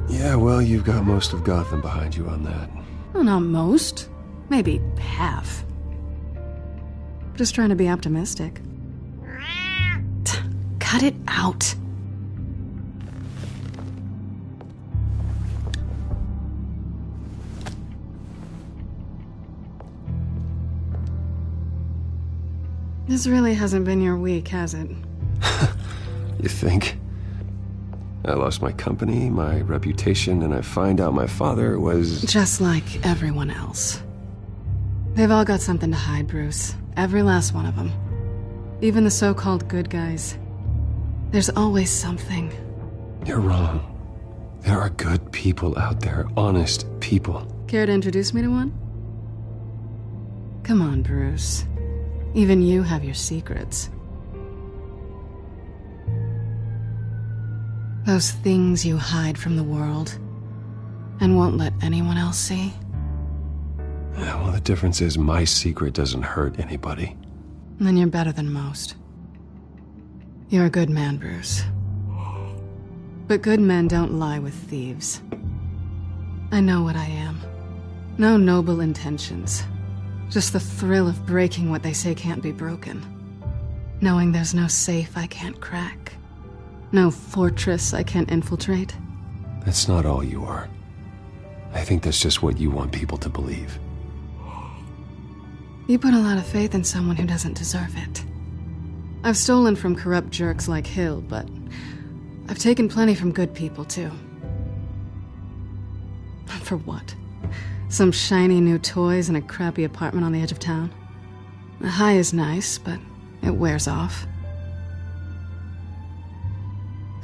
Speaker 1: Yeah, well, you've got most of Gotham behind you on that.
Speaker 14: Well, not most. Maybe half. Just trying to be optimistic. Cut it out. This really hasn't been your week, has it?
Speaker 1: You think? I lost my company, my reputation, and I find out my father was...
Speaker 14: Just like everyone else. They've all got something to hide, Bruce. Every last one of them. Even the so-called good guys. There's always something.
Speaker 1: You're wrong. There are good people out there, honest people.
Speaker 14: Care to introduce me to one? Come on, Bruce. Even you have your secrets. Those things you hide from the world and won't let anyone else see.
Speaker 1: Yeah, well, the difference is my secret doesn't hurt anybody.
Speaker 14: Then you're better than most. You're a good man, Bruce. But good men don't lie with thieves. I know what I am. No noble intentions. Just the thrill of breaking what they say can't be broken. Knowing there's no safe I can't crack. No fortress I can't infiltrate.
Speaker 1: That's not all you are. I think that's just what you want people to believe.
Speaker 14: You put a lot of faith in someone who doesn't deserve it. I've stolen from corrupt jerks like Hill, but I've taken plenty from good people, too. For what? Some shiny new toys and a crappy apartment on the edge of town? The high is nice, but it wears off.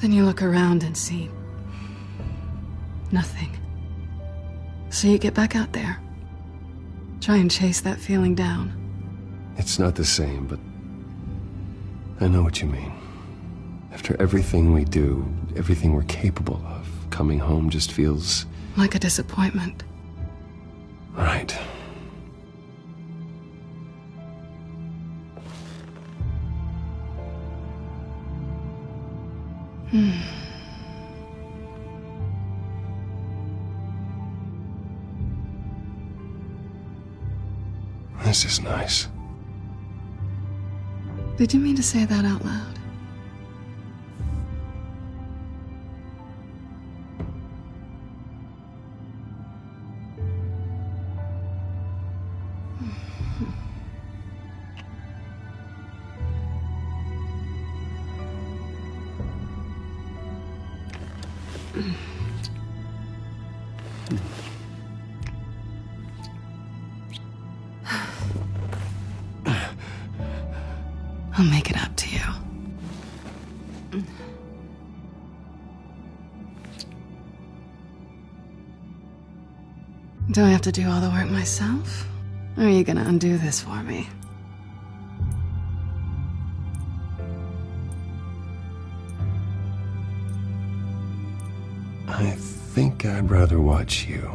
Speaker 14: Then you look around and see nothing. So you get back out there. Try and chase that feeling down.
Speaker 1: It's not the same, but I know what you mean. After everything we do, everything we're capable of, coming home just feels...
Speaker 14: like a disappointment.
Speaker 1: Right. This is nice.
Speaker 14: Did you mean to say that out loud? I'll make it up to you. Do I have to do all the work myself? Or are you gonna undo this for me?
Speaker 1: I think I'd rather watch you.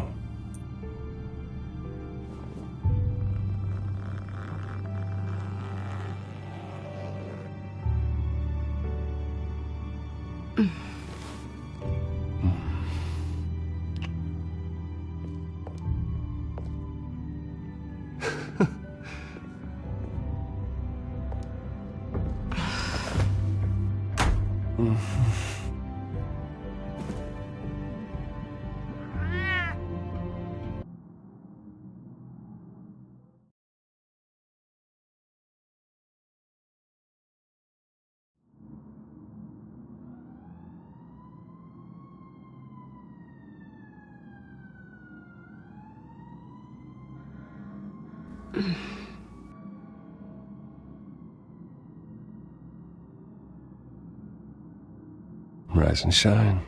Speaker 1: Rise and shine.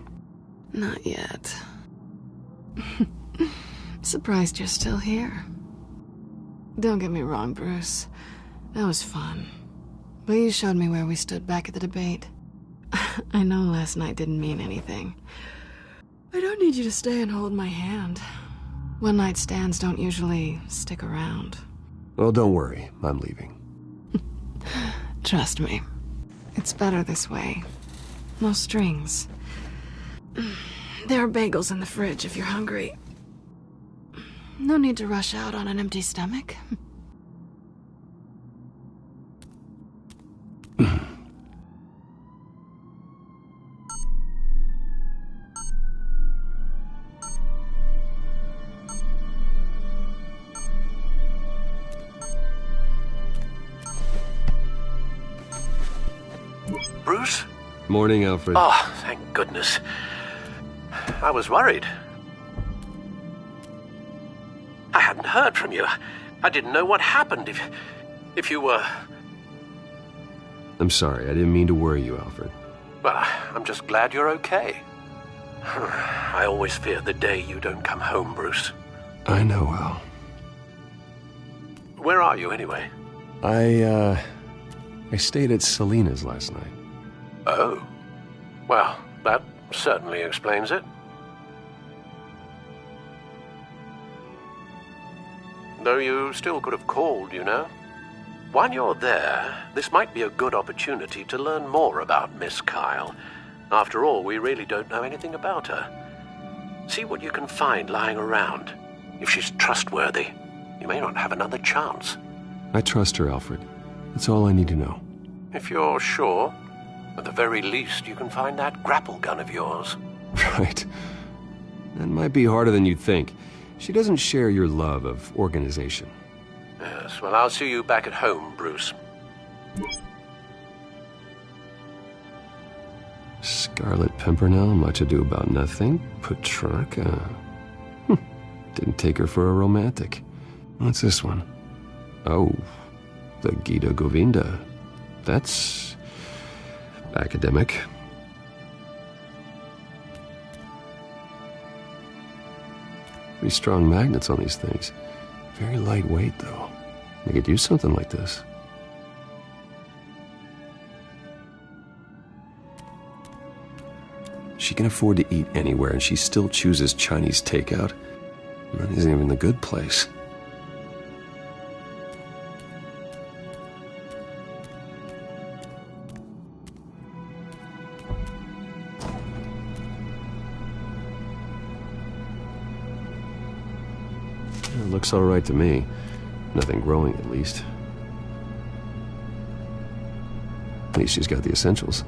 Speaker 14: Not yet. Surprised you're still here. Don't get me wrong, Bruce. That was fun. But you showed me where we stood back at the debate. I know last night didn't mean anything. I don't need you to stay and hold my hand. One-night stands don't usually stick around.
Speaker 1: Well, don't worry. I'm leaving.
Speaker 14: Trust me. It's better this way. No strings. There are bagels in the fridge if you're hungry. No need to rush out on an empty stomach.
Speaker 9: Bruce?
Speaker 1: Morning, Alfred.
Speaker 9: Oh, thank goodness. I was worried. I hadn't heard from you. I didn't know what happened if you were...
Speaker 1: I'm sorry, I didn't mean to worry you, Alfred.
Speaker 9: Well, I'm just glad you're okay. I always fear the day you don't come home, Bruce.
Speaker 1: I know, Al.
Speaker 9: Where are you, anyway?
Speaker 1: I stayed at Selena's last night.
Speaker 9: Oh. Well, that certainly explains it. Though you still could have called, you know. While you're there, this might be a good opportunity to learn more about Miss Kyle. After all, we really don't know anything about her. See what you can find lying around. If she's trustworthy, you may not have another chance.
Speaker 1: I trust her, Alfred. That's all I need to know.
Speaker 9: If you're sure, at the very least, you can find that grapple gun of yours.
Speaker 1: Right. That might be harder than you'd think. She doesn't share your love of organization.
Speaker 9: Yes, well, I'll see you back at home, Bruce.
Speaker 1: Scarlet Pimpernel, much ado about nothing. Petrarca. Didn't take her for a romantic. What's this one? Oh, the Gita Govinda. That's... academic. Pretty strong magnets on these things. Very lightweight, though. They could use something like this. She can afford to eat anywhere, and she still chooses Chinese takeout. That isn't even the good place. It looks all right to me. Nothing growing, at least. At least she's got the essentials.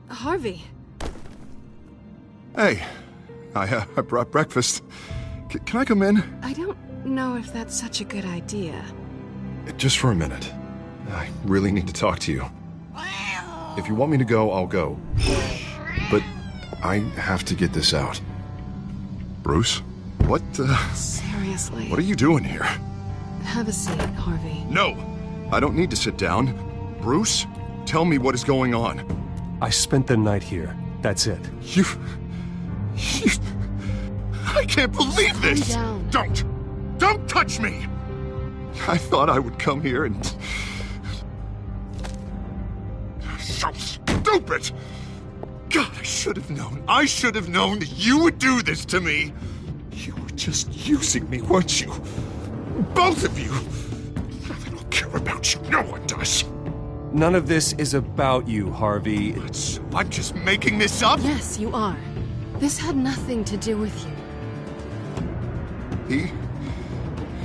Speaker 14: Harvey.
Speaker 5: Hey, I brought breakfast. Can I come in?
Speaker 14: I don't know if that's such a good idea.
Speaker 5: Just for a minute. I really need to talk to you. If you want me to go, I'll go. But I have to get this out. Bruce? What,
Speaker 14: Seriously.
Speaker 5: What are you doing here?
Speaker 14: Have a seat, Harvey.
Speaker 5: No! I don't need to sit down. Bruce, tell me what is going on.
Speaker 1: I spent the night here. That's it.
Speaker 5: You... I can't believe this!
Speaker 14: Calm down.
Speaker 5: Don't touch me! I thought I would come here and...
Speaker 15: so stupid! God, I should have known. I should have known that you would do this to me. You were just using me, weren't you? Both of you. I don't care about you. No one does.
Speaker 1: None of this is about you, Harvey.
Speaker 15: So I'm just making this up?
Speaker 14: Yes, you are. This had nothing to do with you.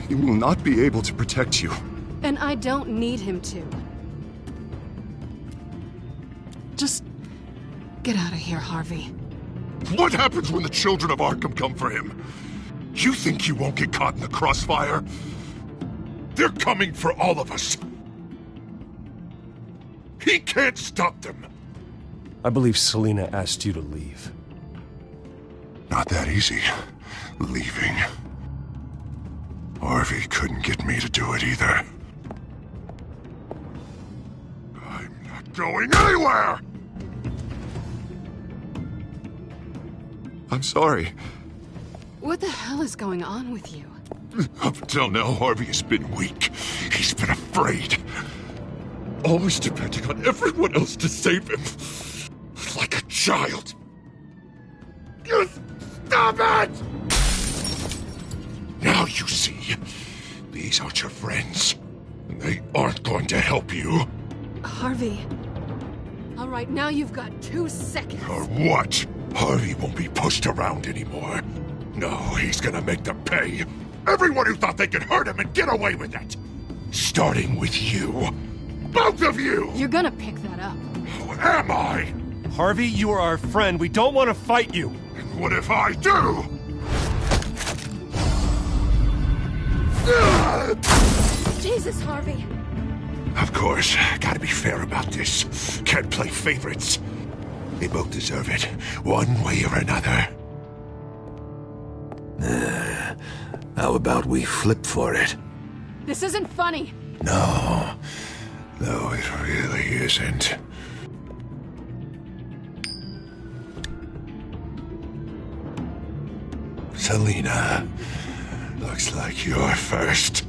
Speaker 15: He will not be able to protect you.
Speaker 14: And I don't need him to. Just get out of here, Harvey.
Speaker 15: What happens when the children of Arkham come for him? You think you won't get caught in the crossfire? They're coming for all of us. He can't stop them.
Speaker 1: I believe Selina asked you to leave.
Speaker 15: Not that easy. Leaving. Harvey couldn't get me to do it either. I'm not going anywhere! I'm sorry.
Speaker 14: What the hell is going on with you?
Speaker 15: Up until now, Harvey has been weak. He's been afraid. Always depending on everyone else to save him. Like a child. You stop it! Now you see. These aren't your friends. And they aren't going to help you.
Speaker 14: Harvey. All right, now you've got 2 seconds.
Speaker 15: Or what? Harvey won't be pushed around anymore. No, he's gonna make them pay. Everyone who thought they could hurt him and get away with it. Starting with you. Both of you!
Speaker 14: You're gonna pick that up.
Speaker 15: Who am I?
Speaker 1: Harvey, you are our friend. We don't want to fight you.
Speaker 15: And what if I do?
Speaker 14: Jesus, Harvey.
Speaker 15: Of course, gotta be fair about this. Can't play favorites. They both deserve it, one way or another. How about we flip for it?
Speaker 14: This isn't funny.
Speaker 15: No, it really isn't. Selina, looks like you're first.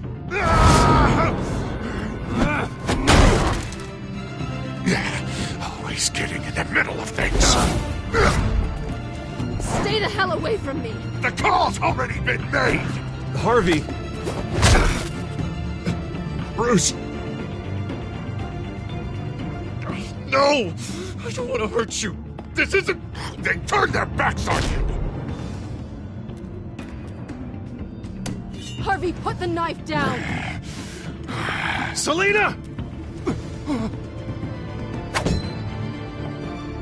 Speaker 15: Yeah, always getting in the middle of things.
Speaker 14: Stay the hell away from me.
Speaker 15: The call's already been made.
Speaker 1: Harvey.
Speaker 15: Bruce. No, I don't want to hurt you. This isn't... They turned their backs on you.
Speaker 14: Harvey, put the knife down.
Speaker 1: Selina!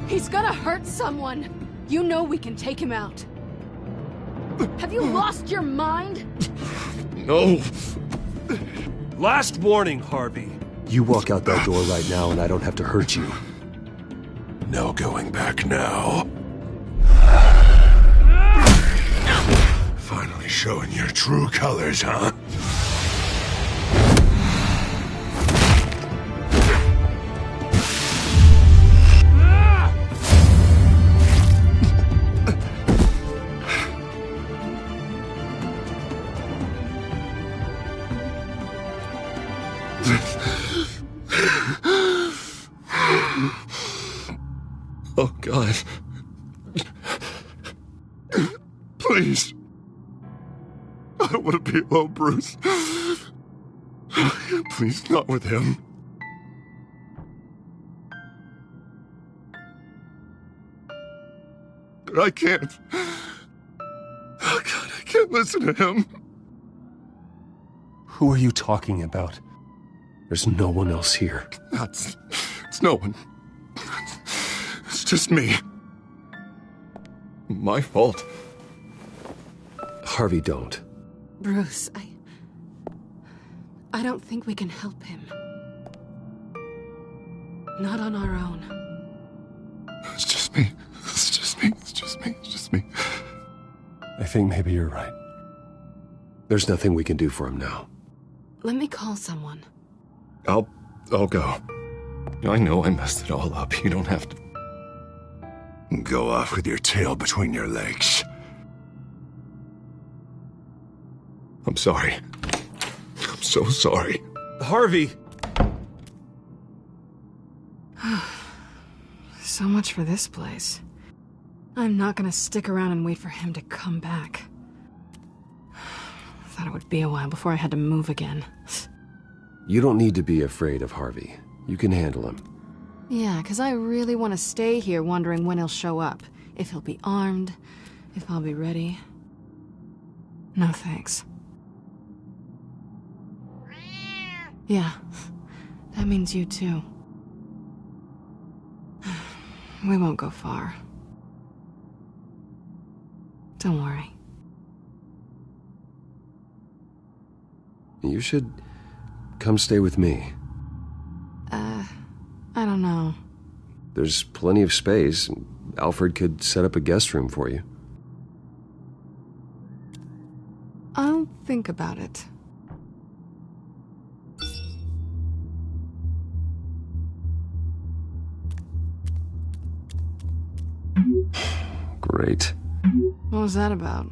Speaker 14: He's gonna hurt someone. You know we can take him out. Have you lost your mind?
Speaker 15: No.
Speaker 1: Last warning, Harvey. You walk out that door right now and I don't have to hurt you.
Speaker 15: No going back now. Finally showing your true colors, huh? Oh, God. Please. I don't want to be alone, Bruce. Please, not with him. But I can't. Oh, God, I can't listen to him.
Speaker 1: Who are you talking about? There's no one else here.
Speaker 15: It's no one. It's just me. My fault.
Speaker 1: Harvey, don't.
Speaker 14: Bruce, I don't think we can help him. Not on our own.
Speaker 15: It's just me. It's just me. It's just me. It's just me.
Speaker 1: I think maybe you're right. There's nothing we can do for him now.
Speaker 14: Let me call someone.
Speaker 15: I'll go. I know I messed it all up. You don't have to... Go off with your tail between your legs. I'm sorry. I'm so sorry.
Speaker 1: Harvey!
Speaker 14: So much for this place. I'm not gonna stick around and wait for him to come back. Thought it would be a while before I had to move again.
Speaker 1: You don't need to be afraid of Harvey. You can handle him.
Speaker 14: Yeah, 'cause I really want to stay here wondering when he'll show up. If he'll be armed, if I'll be ready. No thanks. Yeah, that means you too. We won't go far. Don't worry.
Speaker 1: You should come stay with me.
Speaker 14: I don't know.
Speaker 1: There's plenty of space. Alfred could set up a guest room for you.
Speaker 14: I'll think about it.
Speaker 1: Great.
Speaker 14: What was that about?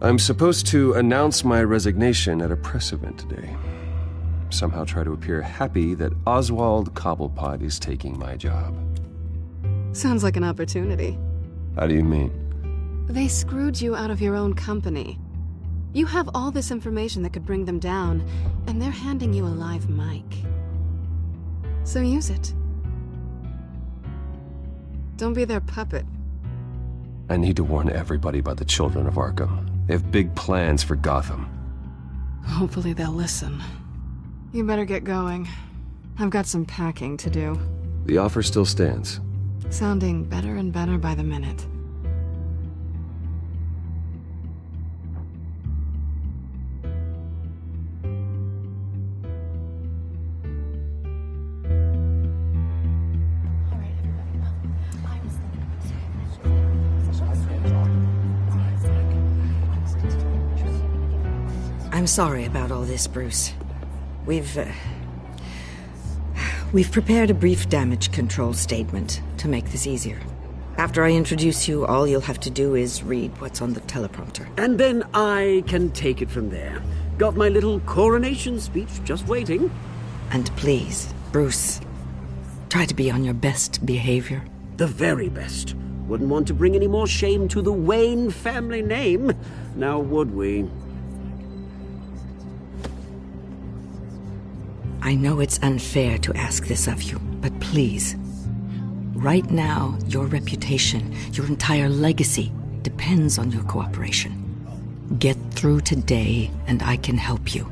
Speaker 1: I'm supposed to announce my resignation at a press event today. Somehow try to appear happy that Oswald Cobblepot is taking my job.
Speaker 14: Sounds like an opportunity.
Speaker 1: How do you mean?
Speaker 14: They screwed you out of your own company. You have all this information that could bring them down, and they're handing you a live mic. So use it. Don't be their puppet.
Speaker 1: I need to warn everybody about the children of Arkham. They have big plans for Gotham.
Speaker 14: Hopefully they'll listen. You better get going. I've got some packing to do.
Speaker 1: The offer still stands.
Speaker 14: Sounding better and better by the minute.
Speaker 3: I'm sorry about all this, Bruce. We've prepared a brief damage control statement to make this easier. After I introduce you, all you'll have to do is read what's on the teleprompter.
Speaker 6: And then I can take it from there. Got my little coronation speech just waiting.
Speaker 3: And please, Bruce, try to be on your best behavior.
Speaker 6: The very best. Wouldn't want to bring any more shame to the Wayne family name, now would we?
Speaker 3: I know it's unfair to ask this of you, but please. Right now, your reputation, your entire legacy, depends on your cooperation. Get through today, and I can help you.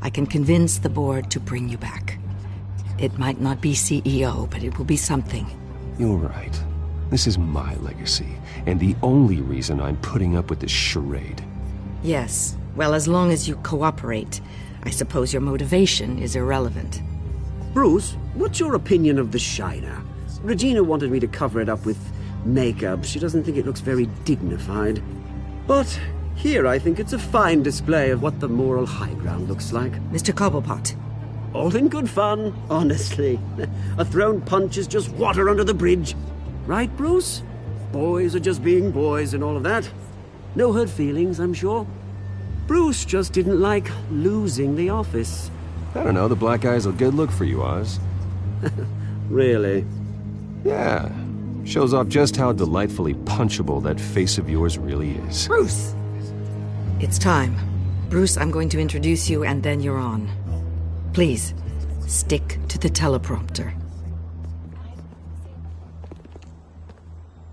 Speaker 3: I can convince the board to bring you back. It might not be CEO, but it will be something.
Speaker 1: You're right. This is my legacy, and the only reason I'm putting up with this charade.
Speaker 3: Yes, well, as long as you cooperate. I suppose your motivation is irrelevant.
Speaker 6: Bruce, what's your opinion of the Shiner? Regina wanted me to cover it up with makeup. She doesn't think it looks very dignified. But here I think it's a fine display of what the moral high ground looks like.
Speaker 3: Mr. Cobblepot.
Speaker 6: All in good fun, honestly. A thrown punch is just water under the bridge. Right, Bruce? Boys are just being boys and all of that. No hurt feelings, I'm sure. Bruce just didn't like losing the office.
Speaker 1: I don't know, the black eye's a good look for you, Oz.
Speaker 6: Really?
Speaker 1: Yeah. Shows off just how delightfully punchable that face of yours really is.
Speaker 3: Bruce! It's time. Bruce, I'm going to introduce you and then you're on. Please, stick to the teleprompter.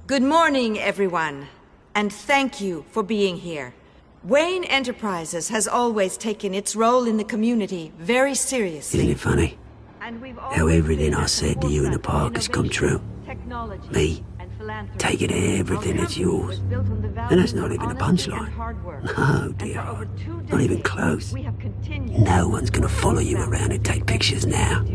Speaker 3: Good morning, everyone. And thank you for being here. Wayne Enterprises has always taken its role in the community very seriously.
Speaker 6: Isn't it funny? How everything I said to you in the park has come true. Me, taking everything that's yours. And that's not even a punchline. No, dear. Not even close. No one's gonna follow you around and take pictures now.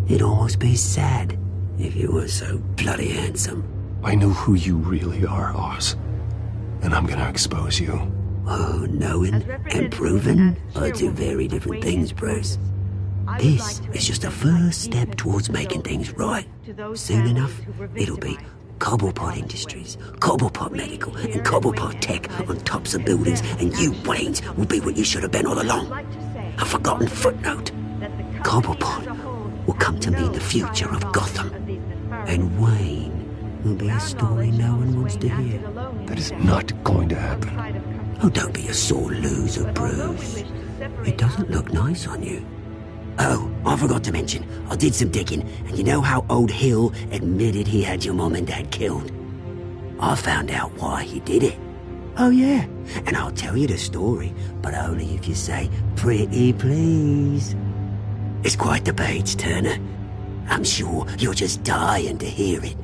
Speaker 6: It'd almost be sad if you were so bloody handsome.
Speaker 1: I know who you really are, Oz. And I'm gonna expose you.
Speaker 6: Oh, knowing and proving are two very different things, Bruce. This is just a first step towards making things right. Soon enough, it'll be Cobblepot Industries, Cobblepot Medical, and Cobblepot Tech on tops of buildings, and you, Waynes, will be what you should have been all along. A forgotten footnote. Cobblepot will come to mean the future of Gotham. And Wayne will be a story no one wants to hear.
Speaker 1: That is not going to happen.
Speaker 6: Oh, don't be a sore loser, Bruce. It doesn't look nice on you. Oh, I forgot to mention, I did some digging, and you know how old Hill admitted he had your mom and dad killed? I found out why he did it. Oh yeah, and I'll tell you the story, but only if you say, pretty please. It's quite the page, Turner. I'm sure you're just dying to hear it.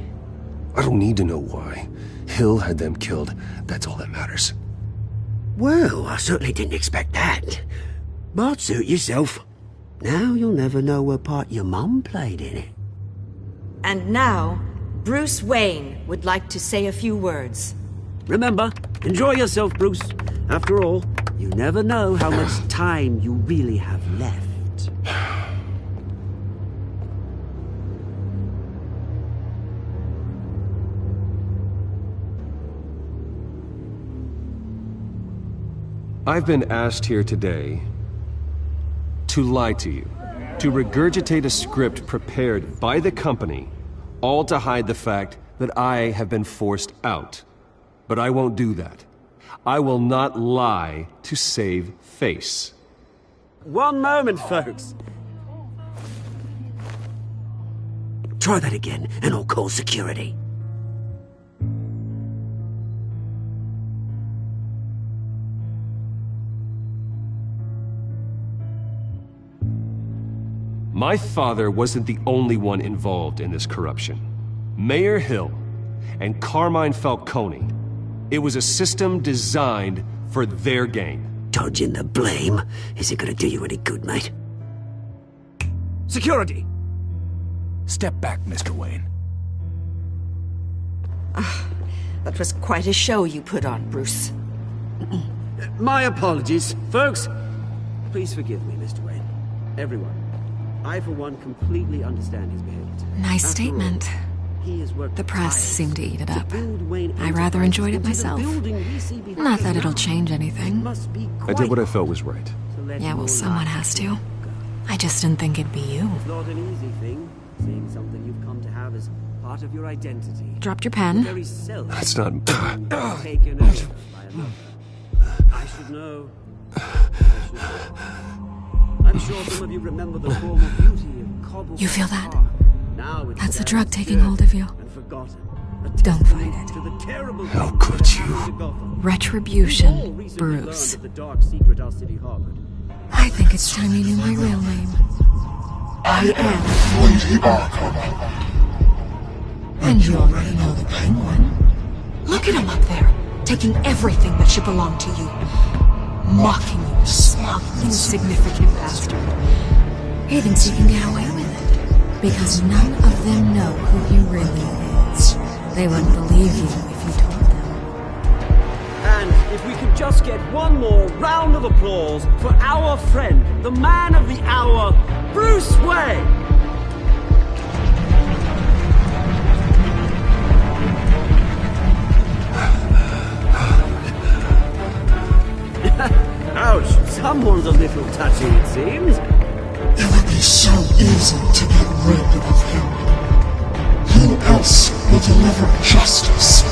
Speaker 1: I don't need to know why. Hill had them killed. That's all that matters.
Speaker 6: Well, I certainly didn't expect that. But suit yourself. Now you'll never know what part your mum played in it.
Speaker 3: And now, Bruce Wayne would like to say a few words.
Speaker 6: Remember, enjoy yourself, Bruce. After all, you never know how much time you really have left.
Speaker 1: I've been asked here today to lie to you, to regurgitate a script prepared by the company, all to hide the fact that I have been forced out. But I won't do that. I will not lie to save face.
Speaker 6: One moment, folks. Try that again, and I'll call security.
Speaker 1: My father wasn't the only one involved in this corruption. Mayor Hill and Carmine Falcone. It was a system designed for their gain.
Speaker 6: Dodging the blame isn't gonna do you any good, mate. Security!
Speaker 13: Step back, Mr. Wayne.
Speaker 3: That was quite a show you put on, Bruce.
Speaker 6: My apologies. Folks, please forgive me, Mr. Wayne. Everyone. I, for one, completely understand his behavior today.
Speaker 11: Nice statement. The press seemed to eat it up. I rather enjoyed it myself. Not that it'll change anything.
Speaker 1: I did what I felt was right.
Speaker 11: Yeah, well, someone has to. I just didn't think it'd be you.
Speaker 6: It's not an easy thing, seeing something you've come to have as part of your identity.
Speaker 11: Dropped your pen?
Speaker 1: That's not...
Speaker 6: Taken over by another. I should know. I'm sure some of you remember the former beauty of cobblestone.
Speaker 11: You feel that?
Speaker 6: Now
Speaker 11: That's the drug taking hold of you. Don't fight it.
Speaker 1: How could you?
Speaker 11: Retribution, Bruce. I think it's time you knew my real name. I am
Speaker 12: Lady Arkham.
Speaker 11: And you already know the Penguin. Look at him up there, taking everything that should belong to you. Mocking you, smug, insignificant bastard. He thinks he can get away with it, because none of them know who he really is. They wouldn't believe you if you told them.
Speaker 6: And if we could just get one more round of applause for our friend, the man of the hour, Bruce Wayne! Ouch, someone's a little touchy, it seems.
Speaker 12: It would be so easy to get rid of him. Who else will deliver justice?